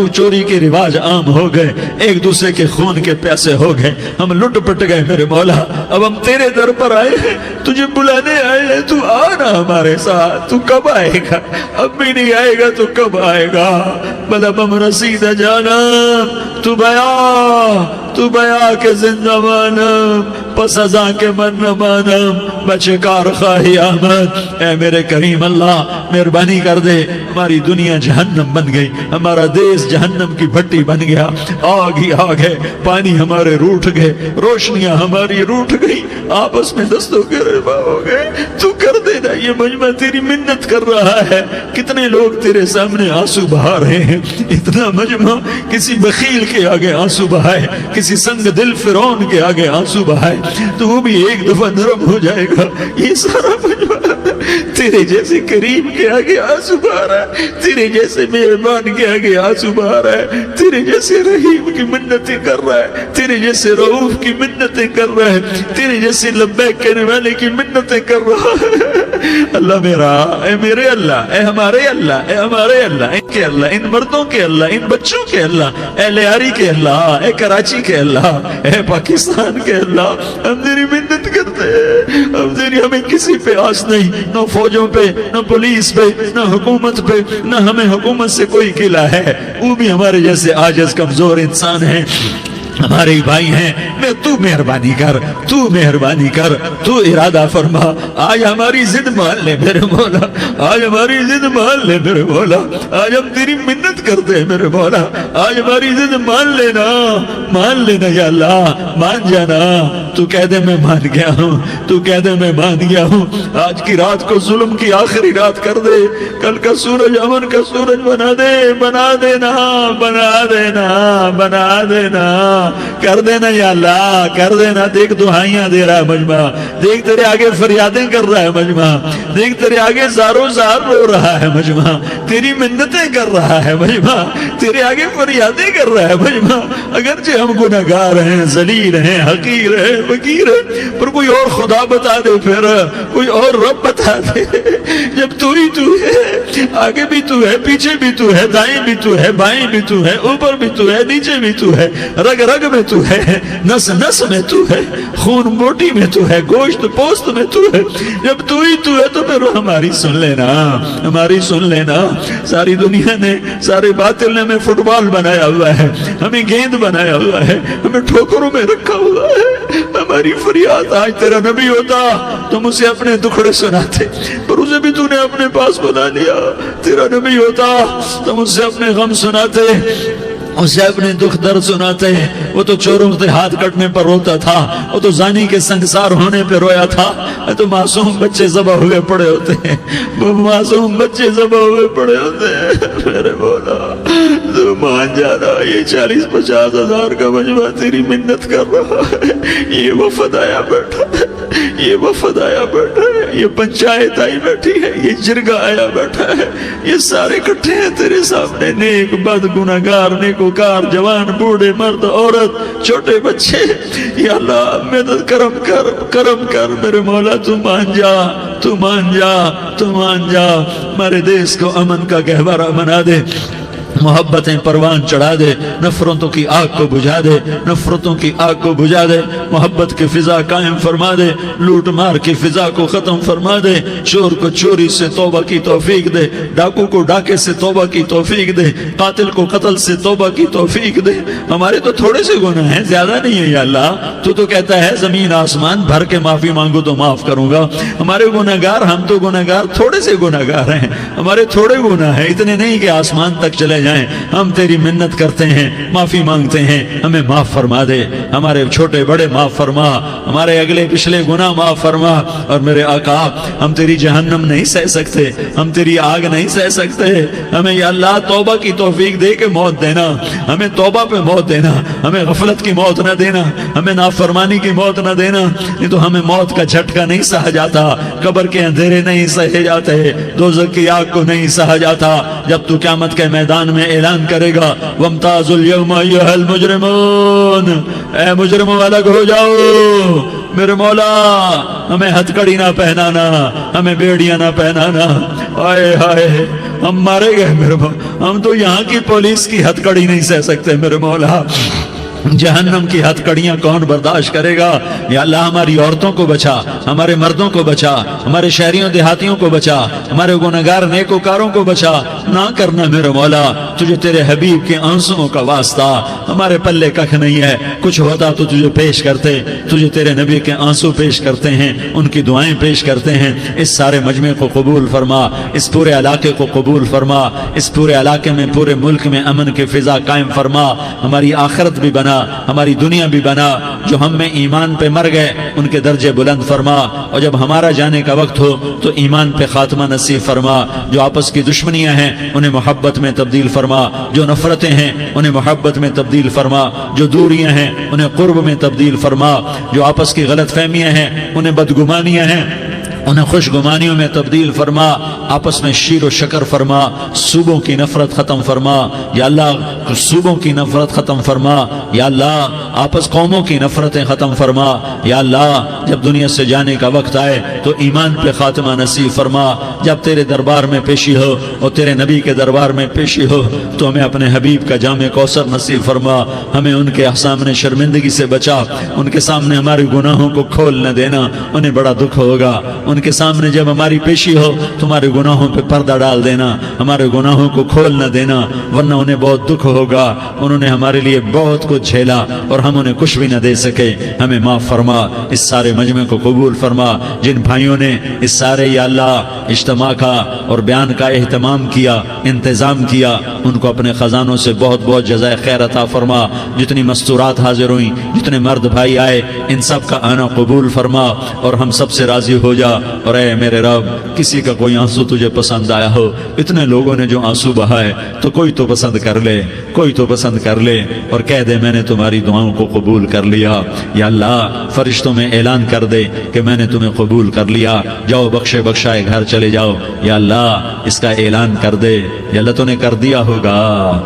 چوری کے رواج عام ہو گئے، ایک دوسرے کے خون کے پیاسے ہو گئے. ہم لٹ پٹ گئے میرے مولا. اب ہم تیرے در پر آئے ہیں، تجھے بلانے آئے ہیں. تو آنا ہمارے ساتھ. تو کب آئے گا؟ اب بھی نہیں آئے گا تو کب آئے گا؟ بلب ہم رسید جانا، تو بیا کے زندہ مانم، پس ازاں کے من نہ مانم، بچکار خواہی آمد. اے میرے کریم اللہ مہربانی کر دے. ہماری دنیا جہنم بن گئی، ہمارا دیس جہنم کی بھٹی بن گیا. آگ ہی آگ ہے، پانی ہمارے روٹھ گئے، روشنیاں ہماری روٹھ گئی، آپس میں دستوں کے ربا ہو گئے. تو کر دینا. یہ مجمع تیری منت کر رہا ہے. کتنے لوگ تیرے سامنے آنسو بہا رہے ہیں. اتنا مجمع کسی بخیل کے آگے آنسو بہائے، کسی سنگ دل فرعون کے آگے آنسو بہائے تو وہ بھی ایک دفعہ نرم ہو جائے گا. یہ سارا مجمع تیرے جیسے کریم کے آگے آنسو بہا رہا ہے، تیرے جیسے مہربان کے آگے آنسو بہا رہا ہے، تیرے جیسے رحیم کی منتیں کر رہا ہے، تیرے جیسے رؤوف کی منتیں کر رہا ہے، تیرے جیسے لبیک کہنے والے کی منتیں کر رہا ہے. اللہ میرا، اے میرے اللہ، اے ہمارے اللہ، اے ہمارے اللہ، ان کے اللہ، ان مردوں کے اللہ، ان بچوں کے اللہ، اے لیاری کے اللہ، اے کراچی کے اللہ، اے پاکستان کے اللہ، ہم تیری منت کرتے ہیں، ہمیں کسی پہ آس نہیں، نہ فوجوں پہ، نہ پولیس پہ، نہ حکومت پہ، نہ ہمیں حکومت سے کوئی گلہ ہے، وہ بھی ہمارے جیسے عاجز کمزور انسان ہیں، ہمارے بھائی ہیں، میں تو مہربانی کر، تو مہربانی کر، تو ارادہ فرما، آج ہماری ضد مان لے میرے مولا، آج ہماری ضد مان لے میرے مولا، آج ہم تیری منت کرتے ہیں میرے مولا، آج ہماری ضد مان لینا یا اللہ، مان جانا، تو کہہ دے میں مان گیا ہوں، تو کہہ دے میں مان گیا ہوں، آج کی رات کو ظلم کی آخری رات کر دے، کل کا سورج امن کا سورج بنا دینا، کر دینا یا اللہ، کر دینا، دیکھ دعائیاں دے رہا ہے مجمع، دیکھ تیرے آگے فریادیں کر رہا ہے مجمع، دیکھ تیرے آگے زارو زار رو رہا ہے مجمع، تیری منتیں کر رہا ہے مجمع، تیرے آگے فریادیں کر رہا ہے مجمع، اگرچہ ہم گناہگار ہیں، ذلیل ہیں، حقیر ہیں، فقیر ہیں، پر کوئی اور خدا بتا دے، پھر کوئی اور رب بتا دے، جب تو ہی تو ہے، آگے بھی تو ہے، پیچھے بھی تو ہے، دائیں بھی تو ہے، بائیں بھی تو ہے، اوپر بھی تو ہے، نیچے بھی تو ہے، رگ رگ میں تو ہے، نس نس میں تو ہے، خون بوٹی میں تو ہے، گوشت پوست میں تو ہے، جب تو ہی تو ہے تو پھر ہماری سن لینا، ہماری سن لینا، ساری دنیا نے، سارے باطل نے ہمیں فٹ بال بنایا ہوا ہے، ہمیں گیند بنایا ہوا ہے، ہمیں ٹھوکروں میں رکھا ہوا ہے، ہماری فریاد، آج تیرا نبی ہوتا تم اسے اپنے دکھڑے سناتے، پر اسے بھی تو نے اپنے پاس بنا لیا، تیرا نبی ہوتا تم اسے اپنے غم سناتے، اسے اپنے دکھ درد سناتے، وہ تو چوروں کے ہاتھ کٹنے پر روتا تھا، وہ تو زانی کے سنگسار ہونے پہ رویا تھا، تو معصوم بچے ذبح ہوئے پڑے ہوتے ہیں، وہ معصوم بچے ذبح ہوئے پڑے ہوتے ہیں، میرے مولا تو مان جانا، یہ 40-50 ہزار کا مجمع تیری منت کر رہا ہے، یہ وفد آیا بیٹھا ہے، یہ وفد آیا بیٹھا ہے، یہ پنچایت آئی بیٹھی ہے، یہ جرگہ آیا بیٹھا ہے، یہ سارے کٹھے ہیں تیرے سامنے، نیک بد گناہگار نیکوکار، جوان بوڑھے مرد عورت چھوٹے بچے، یا اللہ مدد کرم کر میرے مولا، تو مان جا، تو مان جا، تو مان جا، ہمارے دیس کو امن کا گہوارہ بنا دے، محبتیں پروان چڑھا دے، نفرتوں کی آگ کو بجھا دے، نفرتوں کی آگ کو بجھا دے، محبت کی فضا قائم فرما دے، لوٹ مار کی فضا کو ختم فرما دے، چور کو چوری سے توبہ کی توفیق دے، ڈاکو کو ڈاکے سے توبہ کی توفیق دے، قاتل کو قتل سے توبہ کی توفیق دے، ہمارے تو تھوڑے سے گناہ ہیں، زیادہ نہیں ہے یا اللہ، تو کہتا ہے زمین آسمان بھر کے معافی مانگو تو معاف کروں گا، ہمارے گناہگار، ہم تو گناہگار تھوڑے سے گناہگار ہیں، ہمارے تھوڑے گناہ ہیں، اتنے نہیں کہ آسمان تک چلے جائیں، ہم تیری منت کرتے ہیں، معافی مانگتے ہیں، ہمیں معاف فرما دے، ہمارے چھوٹے بڑے معاف فرما، ہمارے اگلے پچھلے گناہ معاف فرما، اور میرے آقا ہم تیری جہنم نہیں سہ سکتے، ہم تیری آگ نہیں سہ سکتے، ہمیں یا اللہ توبہ کی توفیق دے کے موت دینا، ہمیں توبہ پہ موت دینا، ہمیں غفلت کی موت نہ دینا، ہمیں نافرمانی کی موت نہ دینا، نہیں تو ہمیں موت کا جھٹکا نہیں سہا جاتا، قبر کے اندھیرے نہیں سہے جاتے، دوزخ کی آگ کو نہیں سہا جاتا، جب تو قیامت کے میدان میں اعلان کرے گا وَامْتَازُوا الْيَوْمَ أَيُّهَا الْمُجْرِمُونَ، اے مجرموں الگ ہو جاؤ، میرے مولا ہمیں ہتھکڑی نہ پہنانا، ہمیں بیڑیاں نہ پہنانا، آئے ہائے ہم مارے گئے میرے مولا، ہم تو یہاں کی پولیس کی ہتھکڑی نہیں سہ سکتے میرے مولا، جہنم کی ہتھکڑیاں کون برداشت کرے گا، یا اللہ ہماری عورتوں کو بچا، ہمارے مردوں کو بچا، ہمارے شہریوں دیہاتیوں کو بچا، ہمارے گنہگار نیکوکاروں کو بچا، نہ کرنا میرے مولا، تجھے تیرے حبیب کے آنسوؤں کا واسطہ، ہمارے پلے ککھ نہیں ہے، کچھ ہوتا تو تجھے پیش کرتے، تجھے تیرے نبی کے آنسو پیش کرتے ہیں، ان کی دعائیں پیش کرتے ہیں، اس سارے مجمع کو قبول فرما، اس پورے علاقے کو قبول فرما، اس پورے علاقے میں پورے ملک میں امن کی فضا قائم فرما، ہماری آخرت بھی بنا، ہماری دنیا بھی بنا، جو ہم میں ایمان پہ مر گئے ان کے درجے بلند فرما، اور جب ہمارا جانے کا وقت ہو تو ایمان پہ خاتمہ نصیب فرما، جو آپس کی دشمنیاں ہیں انہیں محبت میں تبدیل فرما، جو نفرتیں ہیں انہیں محبت میں تبدیل فرما، جو دوریاں ہیں انہیں قرب میں تبدیل فرما، جو آپس کی غلط فہمیاں ہیں انہیں بدگمانیاں ہیں انہیں خوشگمانیوں میں تبدیل فرما، آپس میں شیر و شکر فرما، صوبوں کی نفرت ختم فرما یا اللہ، صوبوں کی نفرت ختم فرما یا اللہ، آپس قوموں کی نفرتیں ختم فرما یا اللہ، جب دنیا سے جانے کا وقت آئے تو ایمان پہ خاتمہ نصیب فرما، جب تیرے دربار میں پیشی ہو اور تیرے نبی کے دربار میں پیشی ہو تو ہمیں اپنے حبیب کا جام کوثر نصیب فرما، ہمیں ان کے سامنے شرمندگی سے بچا، ان کے سامنے ہمارے گناہوں کو کھول نہ دینا، انہیں بڑا دکھ ہوگا، ان کے سامنے جب ہماری پیشی ہو تمہارے گناہوں پہ پردہ ڈال دینا، ہمارے گناہوں کو کھول نہ دینا، ورنہ انہیں بہت دکھ ہوگا، انہوں نے ہمارے لیے بہت کچھ جھیلا اور ہم انہیں کچھ بھی نہ دے سکے، ہمیں معاف فرما، اس سارے مجمع کو قبول فرما، جن بھائیوں نے اس سارے یا اللہ اجتماع کا اور بیان کا اہتمام کیا، انتظام کیا، ان کو اپنے خزانوں سے بہت بہت جزائے خیر عطا فرما، جتنی مستورات حاضر ہوئیں، جتنے مرد بھائی آئے، ان سب کا آنا قبول فرما اور ہم سب سے راضی ہو جا، اور اے میرے رب کسی کا کوئی آنسو تجھے پسند آیا ہو، اتنے لوگوں نے جو آنسو بہائے تو کوئی تو پسند کر لے، کوئی تو پسند کر لے اور کہہ دے میں نے تمہاری دعاؤں کو قبول کر لیا، یا اللہ فرشتوں میں اعلان کر دے کہ میں نے تمہیں قبول کر لیا، جاؤ بخشے بخشائے گھر چلے جاؤ، یا اللہ اس کا اعلان کر دے، یا اللہ تو نے کر دیا ہوگا۔